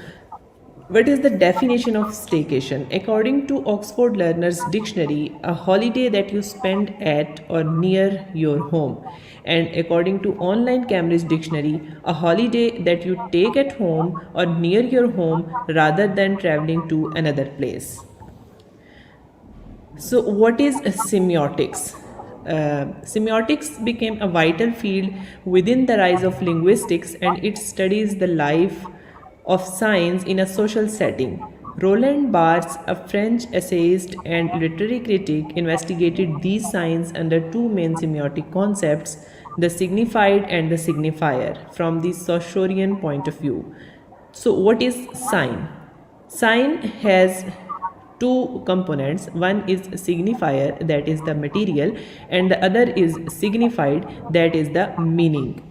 what is the definition of staycation? According to Oxford Learner's Dictionary, a holiday that you spend at or near your home. And according to Online Cambridge Dictionary, a holiday that you take at home or near your home rather than traveling to another place. So, what is semiotics? Semiotics became a vital field within the rise of linguistics, and it studies the life of signs in a social setting. Roland Barthes, a French essayist and literary critic, investigated these signs under two main semiotic concepts, the signified and the signifier, from the Saussurean point of view. So, what is sign? Sign has two components. One is signifier, that is the material, and the other is signified, that is the meaning.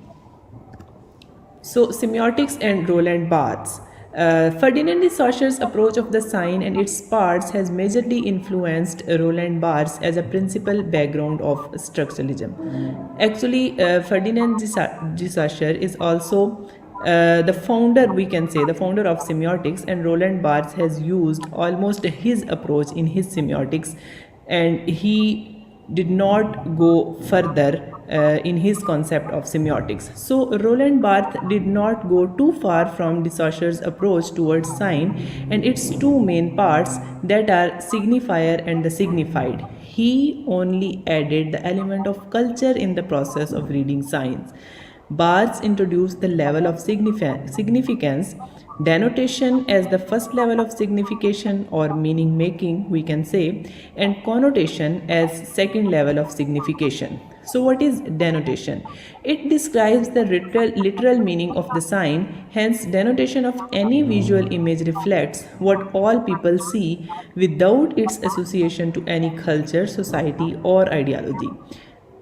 So, semiotics and Roland Barthes. Ferdinand de Saussure's approach of the sign and its parts has majorly influenced Roland Barthes as a principal background of structuralism. Actually, Ferdinand de Saussure is also the founder, we can say, the founder of semiotics, and Roland Barthes has used almost his approach in his semiotics, and he did not go further in his concept of semiotics. So Roland Barthes did not go too far from de Saussure's approach towards sign and its two main parts, that are signifier and the signified. He only added the element of culture in the process of reading signs. Barthes introduced the level of significance, denotation as the first level of signification or meaning making, we can say, and connotation as second level of signification. So what is denotation? It describes the literal meaning of the sign. Hence, denotation of any visual image reflects what all people see without its association to any culture, society, or ideology.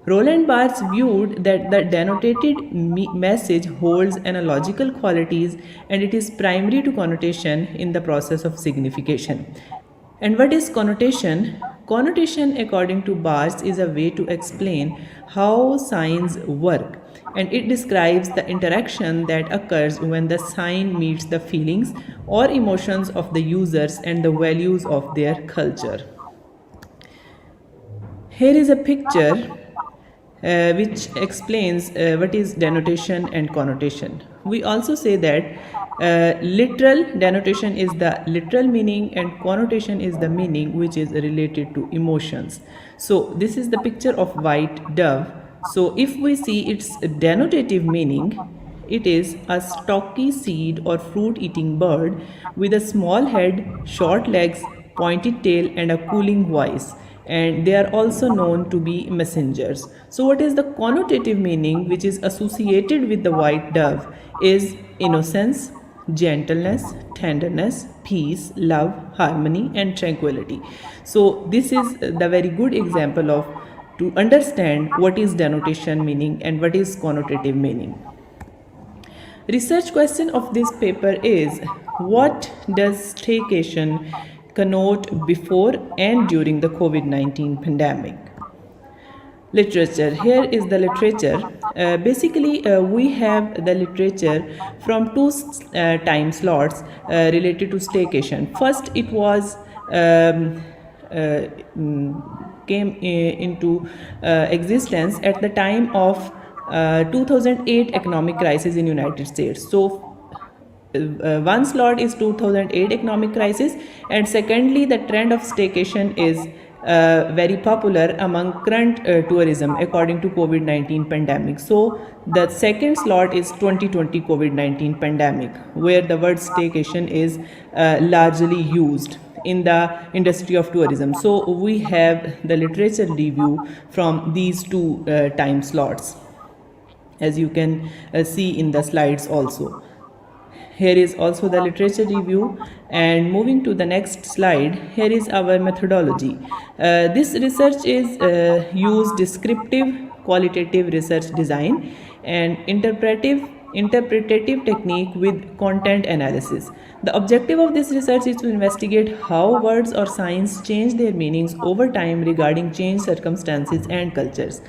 Roland Barthes viewed that the denotated message holds analogical qualities and it is primary to connotation in the process of signification. And what is connotation? Connotation, according to Barthes, is a way to explain how signs work, and it describes the interaction that occurs when the sign meets the feelings or emotions of the users and the values of their culture. Here is a picture which explains what is denotation and connotation. We also say that literal denotation is the literal meaning and connotation is the meaning which is related to emotions. So this is the picture of white dove. So if we see its denotative meaning, it is a stocky seed or fruit eating bird with a small head, short legs, pointed tail, and a cooling voice. And they are also known to be messengers. So what is the connotative meaning which is associated with the white dove is innocence, gentleness, tenderness, peace, love, harmony, and tranquility. So this is the very good example of to understand what is denotation meaning and what is connotative meaning. Research question of this paper is, what does staycation connote before and during the COVID-19 pandemic? Literature. Here is the literature. Basically, we have the literature from two time slots related to staycation. First, it was came into existence at the time of 2008 economic crisis in United States. So one slot is 2008 economic crisis, and secondly the trend of staycation is very popular among current tourism according to COVID-19 pandemic. So the second slot is 2020 COVID-19 pandemic, where the word staycation is largely used in the industry of tourism. So we have the literature review from these two time slots, as you can see in the slides also. Here is also the literature review. And moving to the next slide, here is our methodology. This research is use descriptive qualitative research design and interpretative technique with content analysis. The objective of this research is to investigate how words or signs change their meanings over time regarding changed circumstances and cultures.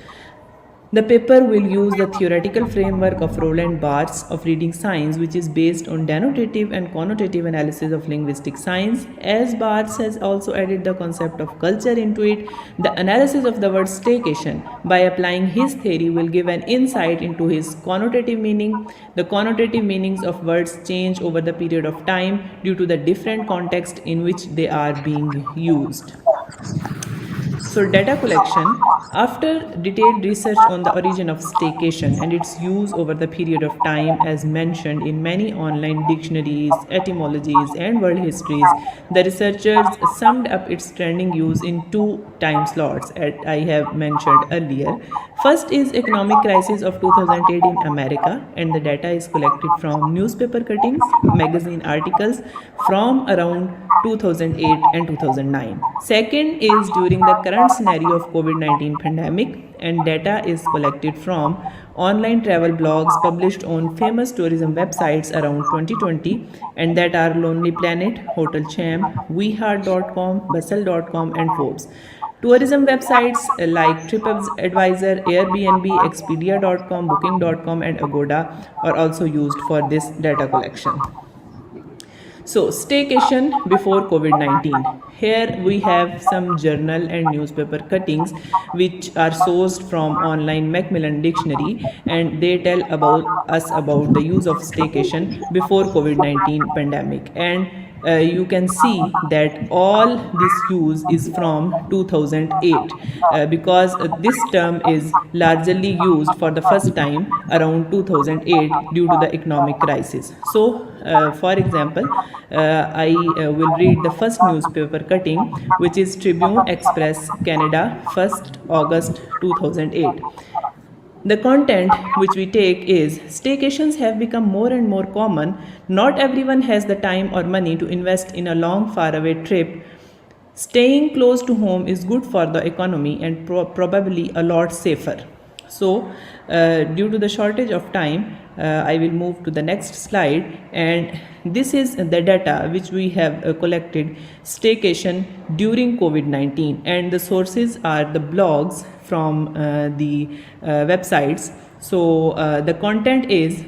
The paper will use the theoretical framework of Roland Barthes of reading signs, which is based on denotative and connotative analysis of linguistic signs. As Barthes has also added the concept of culture into it, the analysis of the word staycation by applying his theory will give an insight into his connotative meaning. The connotative meanings of words change over the period of time due to the different context in which they are being used. So data collection, after detailed research on the origin of staycation and its use over the period of time as mentioned in many online dictionaries, etymologies and world histories, the researchers summed up its trending use in 2 time slots as I have mentioned earlier. First is economic crisis of 2008 in America, and the data is collected from newspaper cuttings, magazine articles from around 2008 and 2009. Second is during the current scenario of COVID-19 pandemic, and data is collected from online travel blogs published on famous tourism websites around 2020, and that are Lonely Planet, Hotel Champ, weheart.com, bustle.com and Forbes. Tourism websites like TripAdvisor, Airbnb, Expedia.com, Booking.com and Agoda are also used for this data collection. So, staycation before COVID-19. Here we have some journal and newspaper cuttings which are sourced from online Macmillan Dictionary, and they tell us about the use of staycation before COVID-19 pandemic. And you can see that all this use is from 2008 because this term is largely used for the first time around 2008 due to the economic crisis. So, for example, I will read the first newspaper cutting, which is Tribune Express, Canada, 1st August 2008. The content which we take is staycations have become more and more common. Not everyone has the time or money to invest in a long faraway trip. Staying close to home is good for the economy and probably a lot safer. So, due to the shortage of time, I will move to the next slide, and this is the data which we have collected staycation during COVID-19, and the sources are the blogs from the websites. So the content is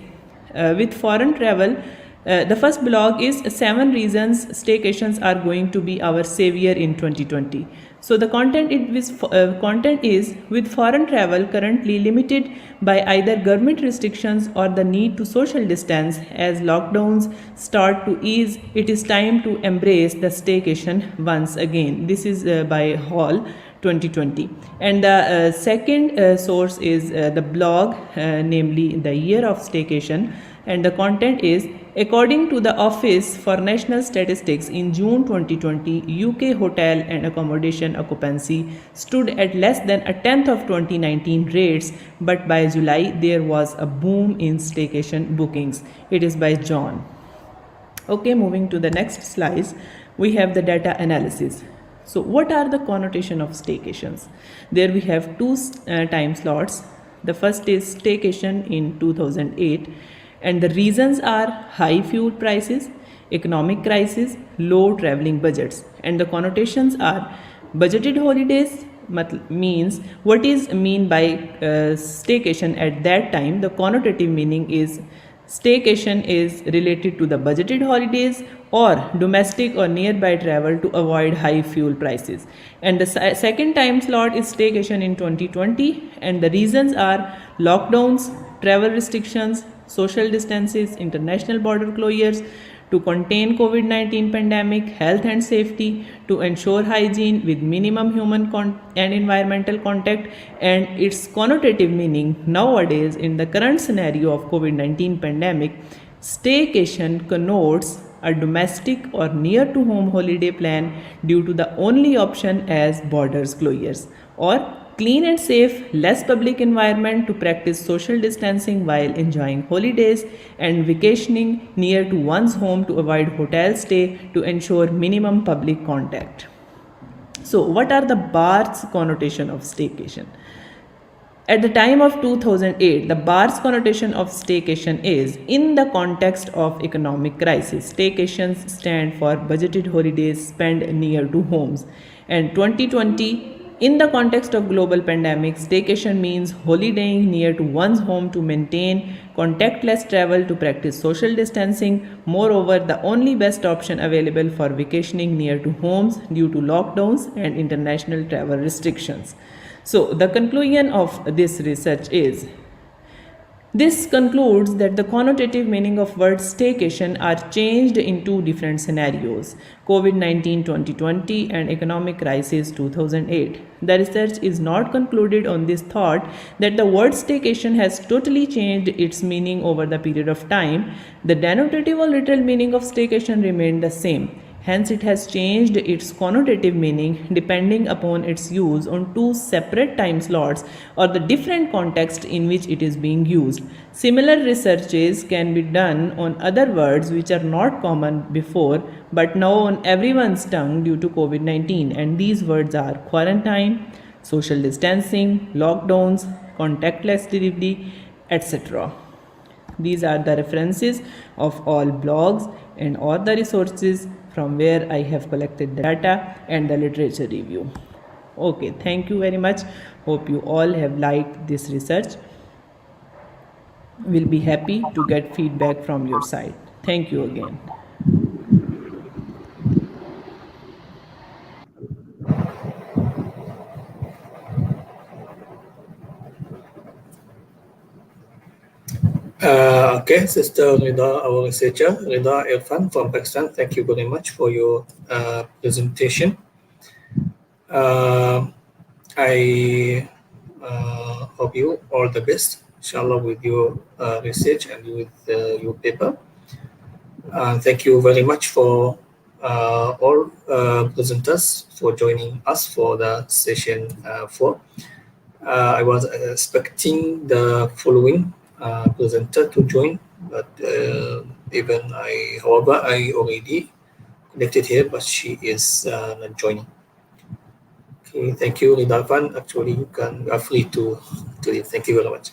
with foreign travel. The first blog is 7 reasons staycations are going to be our savior in 2020. So the content is with foreign travel currently limited by either government restrictions or the need to social distance. As lockdowns start to ease, it is time to embrace the staycation once again. This is by Hall 2020. And the second source is the blog, namely the year of staycation, and the content is according to the Office for National Statistics in June 2020, UK hotel and accommodation occupancy stood at less than a tenth of 2019 rates, but by July there was a boom in staycation bookings. It is by John. Okay, moving to the next slides, we have the data analysis. So what are the connotation of staycations? There we have 2 time slots. The first is staycation in 2008, and the reasons are high fuel prices, economic crisis, low traveling budgets, and the connotations are budgeted holidays. Means what is mean by staycation at that time. The connotative meaning is staycation is related to the budgeted holidays or domestic or nearby travel to avoid high fuel prices. And the second time slot is staycation in 2020, and the reasons are lockdowns, travel restrictions, social distances, international border closures to contain COVID-19 pandemic, health and safety, to ensure hygiene with minimum human and environmental contact. And its connotative meaning nowadays in the current scenario of COVID-19 pandemic, staycation connotes a domestic or near to home holiday plan due to the only option as borders closures or clean and safe, less public environment to practice social distancing while enjoying holidays, and vacationing near to one's home to avoid hotel stay to ensure minimum public contact. So, what are the BAR's connotation of staycation? At the time of 2008, the BAR's connotation of staycation is in the context of economic crisis. Staycations stand for budgeted holidays spent near to homes. And 2020, in the context of global pandemic, staycation means holidaying near to one's home to maintain contactless travel to practice social distancing. Moreover, the only best option available for vacationing near to homes due to lockdowns and international travel restrictions. So, the conclusion of this research is this concludes that the connotative meaning of words staycation are changed in two different scenarios, COVID-19 2020 and economic crisis 2008. The research is not concluded on this thought that the word staycation has totally changed its meaning over the period of time. The denotative or literal meaning of staycation remained the same. Hence, it has changed its connotative meaning depending upon its use on two separate time slots or the different context in which it is being used. Similar researches can be done on other words which are not common before but now on everyone's tongue due to COVID-19, and these words are quarantine, social distancing, lockdowns, contactless delivery, etc. These are the references of all blogs and all the resources from where I have collected the data and the literature review. Okay, thank you very much. Hope you all have liked this research. We'll be happy to get feedback from your side. Thank you again. Okay, Sister Rida, our researcher, Rida Irfan from Pakistan, thank you very much for your presentation. I hope you all the best, inshallah, with your research and with your paper. Thank you very much for all presenters for joining us for the session 4. I was expecting the following presenter to join, but however, I already connected here, but she is not joining. Okay, thank you, Ridafan. Actually, you are free to leave. Thank you very much.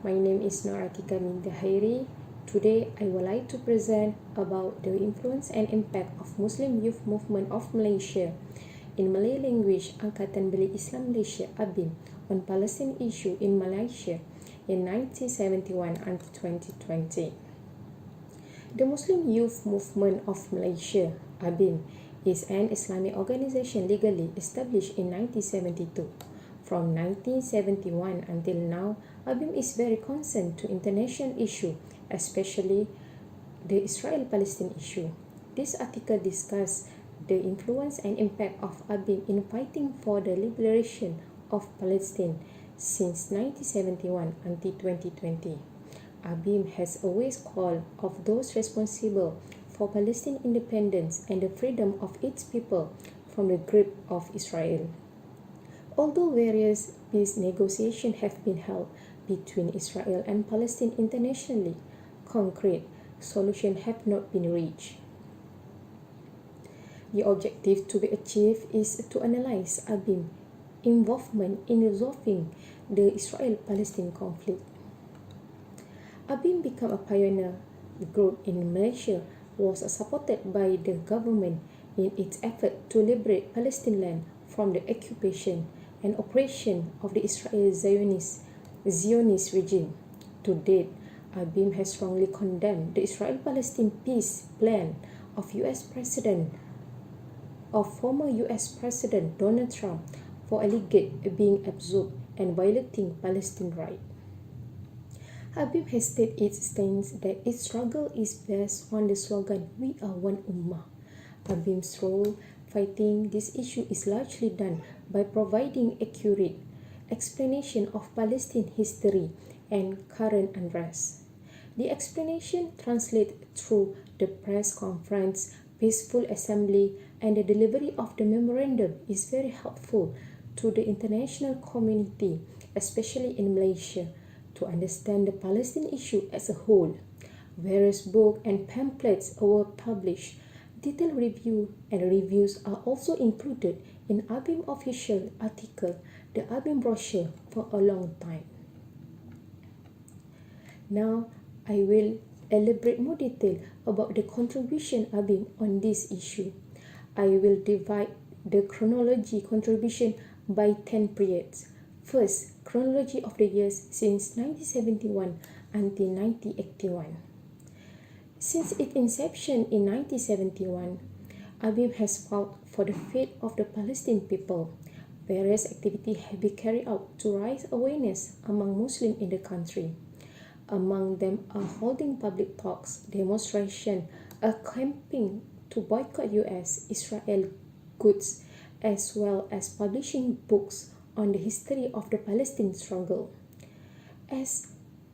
My name is Noratika Mintahairi. Today, I would like to present about the influence and impact of Muslim Youth Movement of Malaysia in Malay language Angkatan Belia Islam Malaysia ABIM on Palestine issue in Malaysia in 1971 and 2020. The Muslim Youth Movement of Malaysia ABIM is an Islamic organization legally established in 1972. From 1971 until now, ABIM is very concerned to international issue, especially the Israel-Palestine issue. This article discusses the influence and impact of ABIM in fighting for the liberation of Palestine since 1971 until 2020. ABIM has always called of those responsible for Palestine independence and the freedom of its people from the grip of Israel. Although various peace negotiations have been held between Israel and Palestine internationally, concrete solutions have not been reached. The objective to be achieved is to analyze ABIM's involvement in resolving the Israel-Palestine conflict. ABIM became a pioneer group in Malaysia, was supported by the government in its effort to liberate Palestine land from the occupation and oppression of the Israeli Zionist regime. To date, ABIM has strongly condemned the Israel-Palestine peace plan of former US President Donald Trump for alleged being absorbed and violating Palestine rights. ABIM has stated its stance that its struggle is based on the slogan, "We are one Ummah." ABIM's role fighting this issue is largely done by providing accurate explanation of Palestine history and current unrest. The explanation translated through the press conference, peaceful assembly, and the delivery of the memorandum is very helpful to the international community, especially in Malaysia, to understand the Palestine issue as a whole. Various books and pamphlets were published. Detailed review and reviews are also included in ABIM official article, the ABIM brochure, for a long time. Now, I will elaborate more detail about the contribution ABIM on this issue. I will divide the chronology contribution by 10 periods. First, chronology of the years since 1971 until 1981. Since its inception in 1971, ABIM has fought for the fate of the Palestinian people. Various activities have been carried out to raise awareness among Muslims in the country. Among them are holding public talks, demonstration, a campaign to boycott US, Israel goods, as well as publishing books on the history of the Palestine struggle. As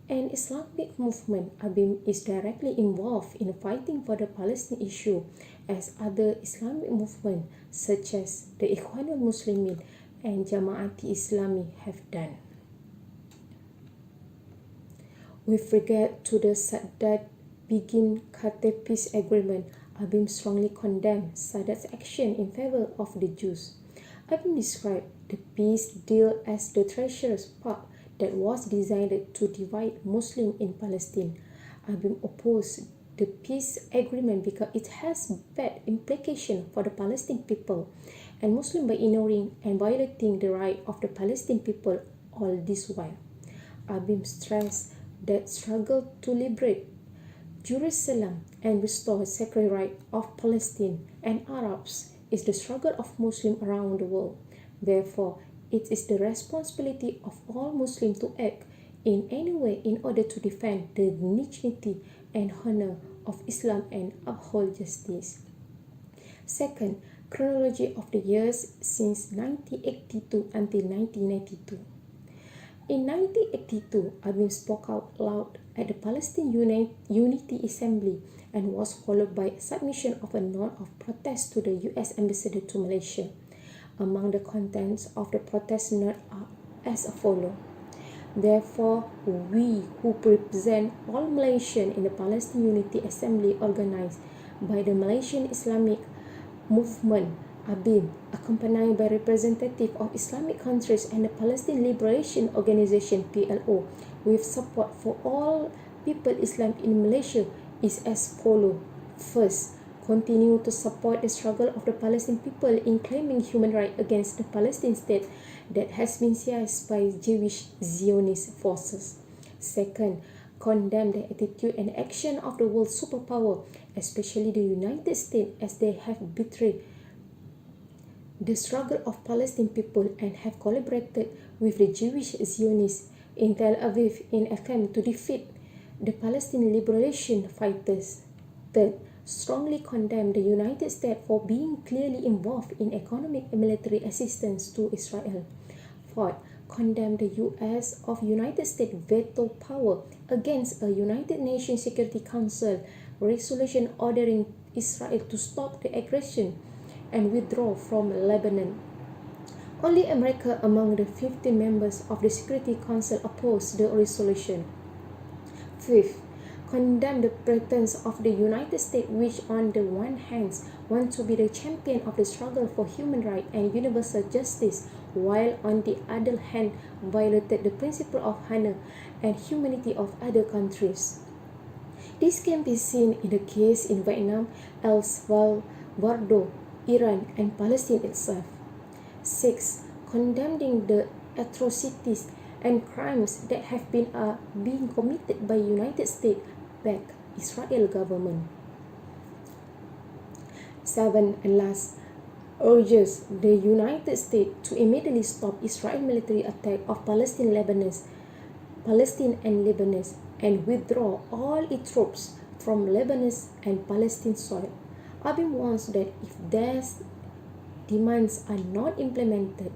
an Islamic movement, ABIM is directly involved in fighting for the Palestine issue as other Islamic movements such as the Ikhwanul Muslimin and Jama'ati Islami have done. With regard to the Sadat Begin Carter peace agreement, ABIM strongly condemned Sadat's action in favor of the Jews. ABIM described the peace deal as the treacherous pact that was designed to divide Muslims in Palestine. ABIM opposed the peace agreement because it has bad implications for the Palestinian people and Muslims by ignoring and violating the right of the Palestinian people all this while. ABIM stressed that struggle to liberate Jerusalem and restore sacred right of Palestine and Arabs is the struggle of Muslims around the world. Therefore, it is the responsibility of all Muslims to act in any way in order to defend the dignity and honor of Islam and uphold justice. Second, chronology of the years since 1982 until 1992. In 1982, ABIM spoke out loud at the Palestine Unity Assembly and was followed by submission of a note of protest to the U.S. Ambassador to Malaysia. Among the contents of the protest note are as follows. Therefore, we who represent all Malaysians in the Palestine Unity Assembly organized by the Malaysian Islamic Movement ABIM, accompanied by representatives of Islamic countries and the Palestine Liberation Organization PLO, with support for all People Islam in Malaysia is as follows. First, continue to support the struggle of the Palestinian people in claiming human rights against the Palestinian state that has been seized by Jewish Zionist forces. Second, condemn the attitude and action of the world superpower, especially the United States, as they have betrayed the struggle of Palestinian people and have collaborated with the Jewish Zionists in Tel Aviv in attempt to defeat the Palestinian liberation fighters. Third, strongly condemn the United States for being clearly involved in economic and military assistance to Israel. Fourth, condemn the U.S. of United States veto power against a United Nations Security Council resolution ordering Israel to stop the aggression and withdraw from Lebanon. Only America among the 15 members of the Security Council opposed the resolution. Fifth, condemn the pretense of the United States, which on the one hand want to be the champion of the struggle for human rights and universal justice, while on the other hand violated the principle of honor and humanity of other countries. This can be seen in the case in Vietnam, El Salvador, Iran, and Palestine itself. 6. Condemning the atrocities and crimes that have been being committed by United States-backed Israel government. 7. And last, urges the United States to immediately stop Israel military attack of Palestine and Lebanon and withdraw all its troops from Lebanon and Palestine soil. ABIM warns that if these demands are not implemented,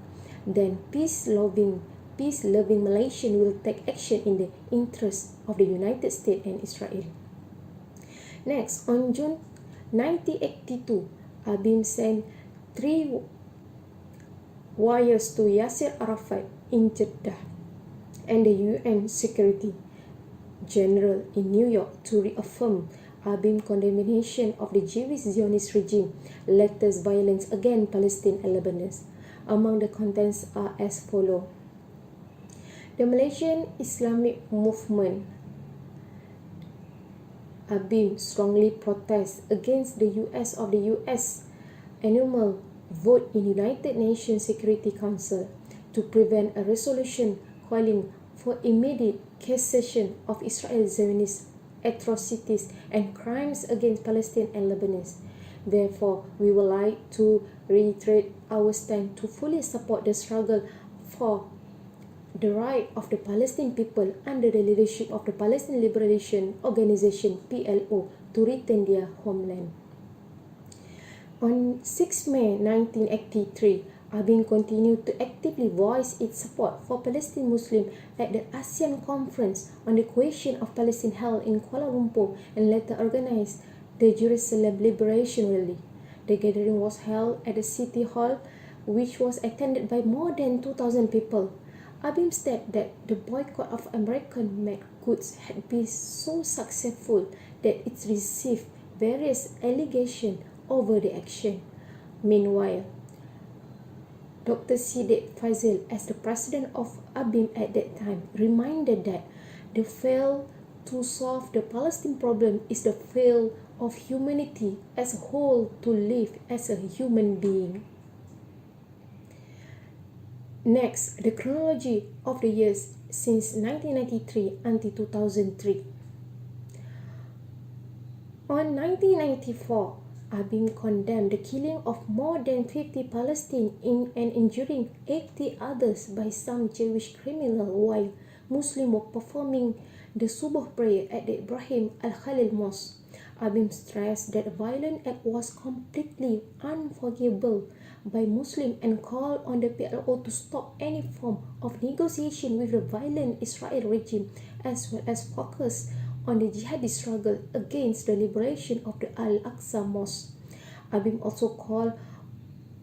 then peace-loving Malaysian will take action in the interest of the United States and Israel. Next, on June 1982, ABIM sent 3 wires to Yasser Arafat in Jeddah and the UN Security General in New York to reaffirm ABIM condemnation of the Jewish Zionist regime latest violence against Palestine and Lebanon. Among the contents are as follows. The Malaysian Islamic Movement ABIM strongly protests against the US annual vote in United Nations Security Council to prevent a resolution calling for immediate cessation of Israel's Zionist atrocities and crimes against Palestine and Lebanon. Therefore, we would like to reiterate our stand to fully support the struggle for the right of the Palestinian people under the leadership of the Palestinian Liberation Organization PLO to return their homeland. On 6 May 1983, ABIM continued to actively voice its support for Palestinian Muslims at the ASEAN Conference on the Question of Palestine held in Kuala Lumpur and later organized the Jerusalem Liberation Rally. The gathering was held at the City Hall, which was attended by more than 2,000 people. ABIM stated that the boycott of American-made goods had been so successful that it received various allegations over the action. Meanwhile, Dr. Sidik Fazil, as the president of ABIM at that time, reminded that the failure to solve the Palestine problem is the failure of humanity as a whole to live as a human being. Next, the chronology of the years since 1993 until 2003. On 1994, ABIM condemned the killing of more than 50 Palestinians and injuring 80 others by some Jewish criminals while Muslims were performing the Subuh prayer at the Ibrahim Al-Khalil Mosque. ABIM stressed that the violent act was completely unforgivable by Muslims and called on the PLO to stop any form of negotiation with the violent Israel regime as well as focus on the jihadist struggle against the liberation of the Al-Aqsa Mosque. ABIM also called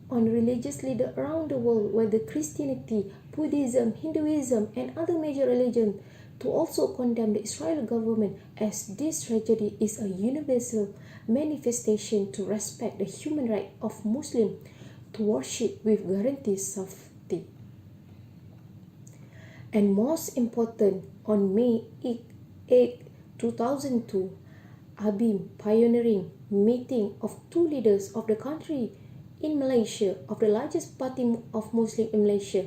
on religious leaders around the world, whether Christianity, Buddhism, Hinduism, and other major religions, to also condemn the Israeli government, as this tragedy is a universal manifestation to respect the human right of Muslims to worship with guaranteed safety. And most important, on May 8, 2002, Abim pioneering meeting of two leaders of the country in Malaysia, of the largest party of Muslim in Malaysia,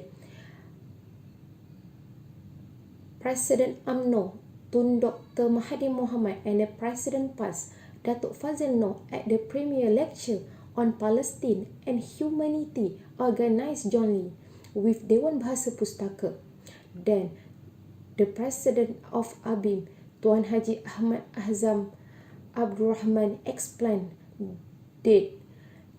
President UMNO Tun Dr. Mahathir Mohamad and the President PAS Datuk Fazil Noh at the premier lecture on Palestine and humanity organised jointly with Dewan Bahasa Pustaka. Then, the President of Abim, Tuan Haji Ahmad Azam Abdul Rahman, explained that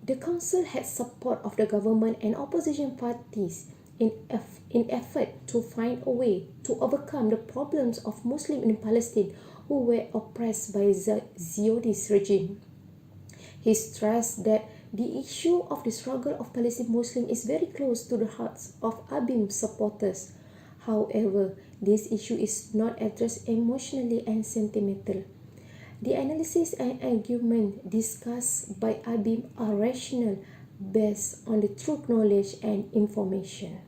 the council had support of the government and opposition parties in effort to find a way to overcome the problems of Muslims in Palestine who were oppressed by Zionist regime. He stressed that the issue of the struggle of Palestinian Muslims is very close to the hearts of Abim supporters. However, this issue is not addressed emotionally and sentimental. The analysis and argument discussed by Abim are rational, based on the truth, knowledge and information.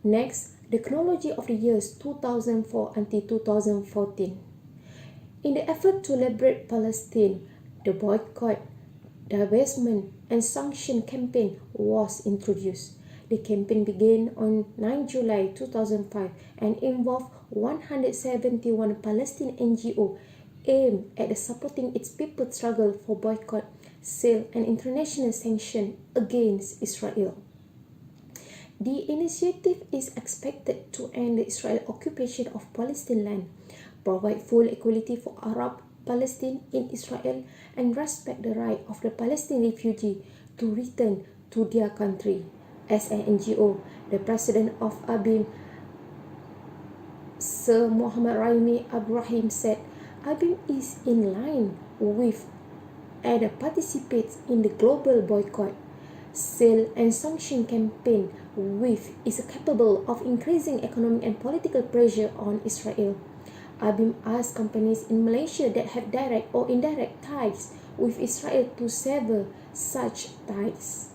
Next, the chronology of the years 2004 until 2014. In the effort to liberate Palestine, the boycott, divestment and sanction campaign was introduced. The campaign began on 9 July 2005 and involved 171 Palestinian NGO aimed at supporting its people's struggle for boycott, sale and international sanction against Israel. The initiative is expected to end the Israeli occupation of Palestine land, provide full equality for Arab Palestine in Israel, and respect the right of the Palestinian refugee to return to their country. As an NGO, the president of Abim, Sir Muhammad Raimi Abdurrahim, said Abim is in line with and participates in the global boycott, sale and sanction campaign with is capable of increasing economic and political pressure on Israel. Abim asked companies in Malaysia that have direct or indirect ties with Israel to sever such ties.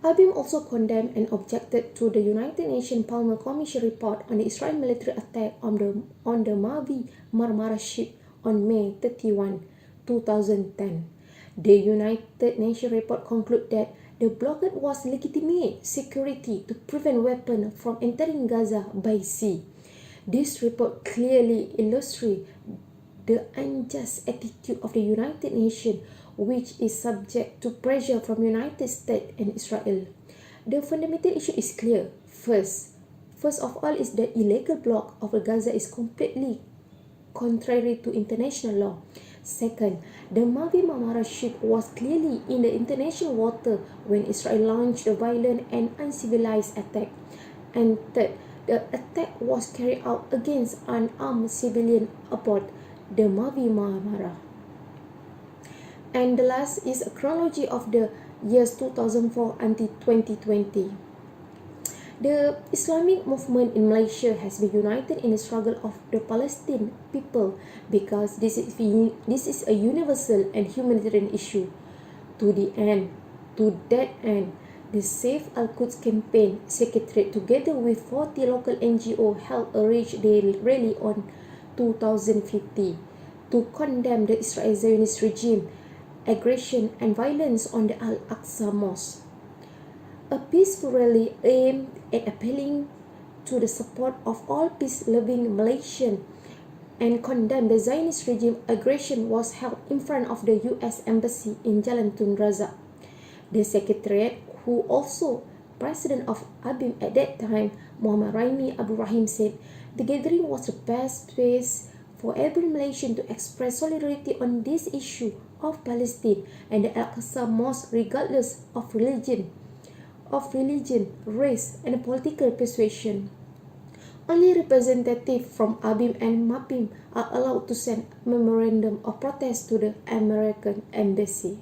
Abim also condemned and objected to the United Nations Palmer Commission report on the Israeli military attack on the Mavi Marmara ship on May 31, 2010. The United Nations report concluded that the blockade was legitimate security to prevent weapons from entering Gaza by sea. This report clearly illustrates the unjust attitude of the United Nations, which is subject to pressure from United States and Israel. The fundamental issue is clear. First of all is the illegal block of Gaza is completely contrary to international law. Second, the Mavi Marmara ship was clearly in the international water when Israel launched a violent and uncivilized attack. And third, the attack was carried out against unarmed civilians aboard the Mavi Marmara. And the last is a chronology of the years 2004 until 2020. The Islamic movement in Malaysia has been united in the struggle of the Palestinian people because this is a universal and humanitarian issue. To that end, the Save Al-Quds campaign secretariat together with 40 local NGO held a rally on 2050 to condemn the Israeli Zionist regime aggression and violence on the Al-Aqsa Mosque. A peaceful rally aimed at appealing to the support of all peace-loving Malaysians and condemned the Zionist regime aggression was held in front of the U.S. Embassy in Jalan Tun Razak. The Secretariat, who also President of Abim at that time, Muhammad Raimi Abdul Rahim, said the gathering was the best space for every Malaysian to express solidarity on this issue of Palestine and the Al-Aqsa Mosque regardless of religion, race and political persuasion. Only representatives from Abim and Mapim are allowed to send memorandum of protest to the American Embassy.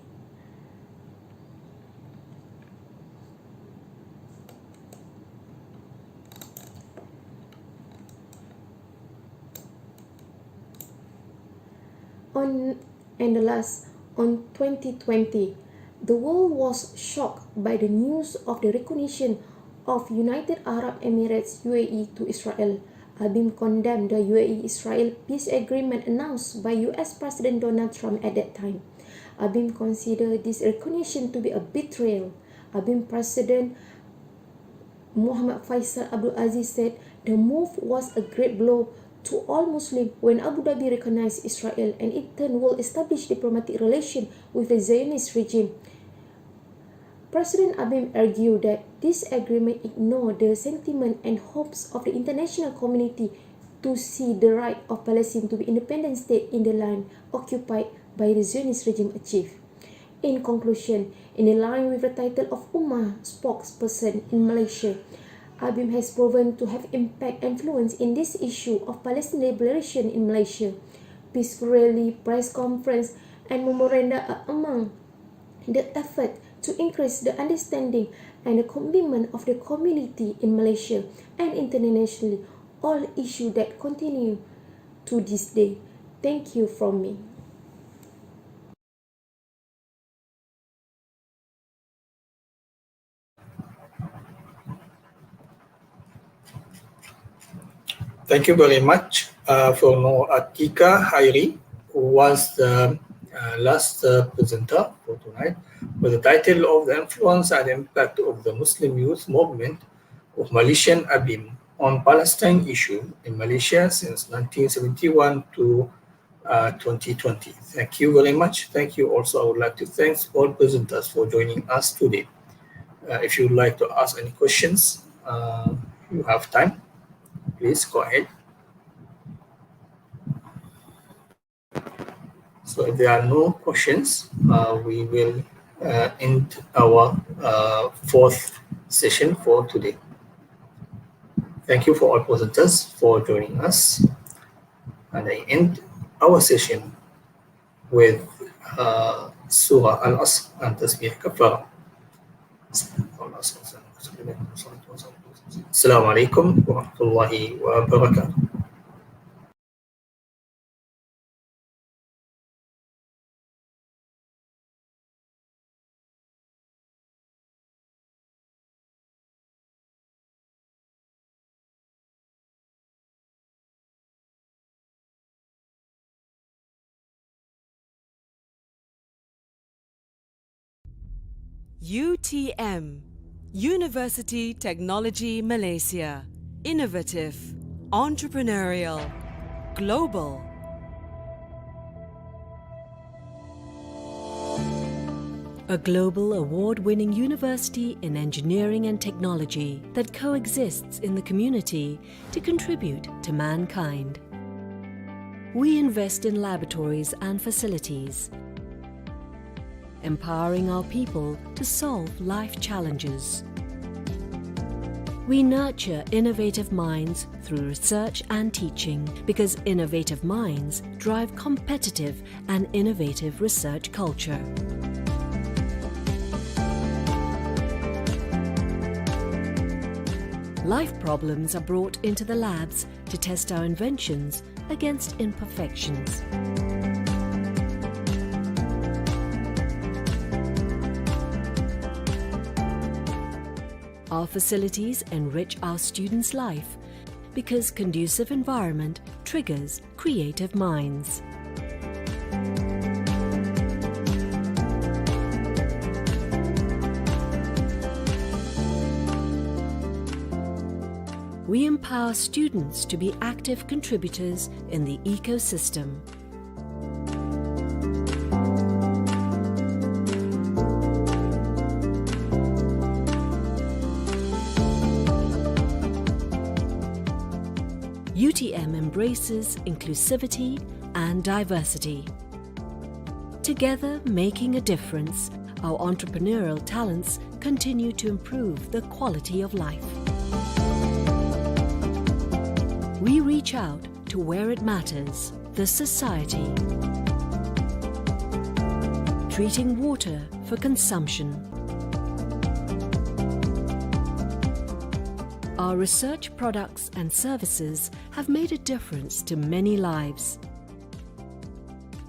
On 2020, the world was shocked by the news of the recognition of United Arab Emirates UAE to Israel. Abim condemned the UAE-Israel peace agreement announced by US President Donald Trump at that time. Abim considered this recognition to be a betrayal. Abim President Muhammad Faisal Abdul Aziz said the move was a great blow to all Muslims when Abu Dhabi recognized Israel and in turn will establish diplomatic relations with the Zionist regime. President Abim argued that this agreement ignored the sentiment and hopes of the international community to see the right of Palestine to be independent state in the land occupied by the Zionist regime achieved. In conclusion, in line with the title of Ummah spokesperson in Malaysia, Abim has proven to have impact and influence in this issue of Palestinian liberation in Malaysia. Peaceful rally, press conference, and memoranda are among the effort to increase the understanding and the commitment of the community in Malaysia and internationally, all issues that continue to this day. Thank you from me. Thank you very much for Atika Hairi, who was the last presenter for tonight, with the title of The Influence and Impact of the Muslim Youth Movement of Malaysian Abim on Palestine issue in Malaysia since 1971 to 2020. Thank you very much. Thank you also. I would like to thank all presenters for joining us today. If you would like to ask any questions, you have time. Please go ahead. So if there are no questions, we will end our fourth session for today. Thank you for all presenters for joining us. And I end our session with Surah Al-Asr and Tasbih Kafara. Assalamu alaikum wa rahmatullahi wa barakatuh. UTM, University Technology Malaysia. Innovative, entrepreneurial, global. A global award-winning university in engineering and technology that coexists in the community to contribute to mankind. We invest in laboratories and facilities, empowering our people to solve life challenges. We nurture innovative minds through research and teaching because innovative minds drive competitive and innovative research culture. Life problems are brought into the labs to test our inventions against imperfections. Our facilities enrich our students' life because conducive environment triggers creative minds. We empower students to be active contributors in the ecosystem. UTM embraces inclusivity and diversity. Together, making a difference, our entrepreneurial talents continue to improve the quality of life. We reach out to where it matters, the society. Treating water for consumption. Our research products and services have made a difference to many lives.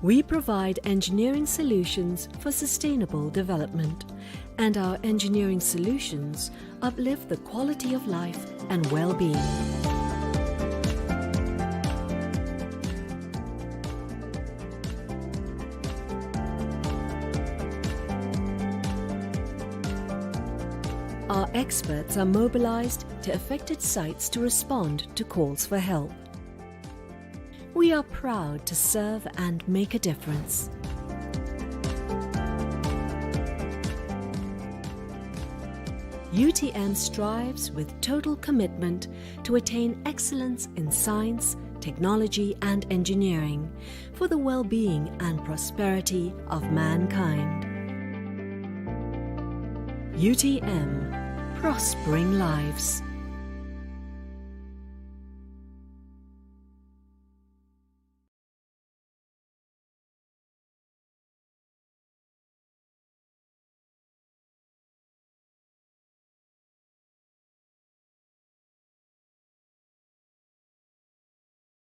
We provide engineering solutions for sustainable development, and our engineering solutions uplift the quality of life and well-being. our experts are mobilized to affected sites to respond to calls for help. We are proud to serve and make a difference. UTM strives with total commitment to attain excellence in science, technology and engineering for the well-being and prosperity of mankind. UTM, prospering lives.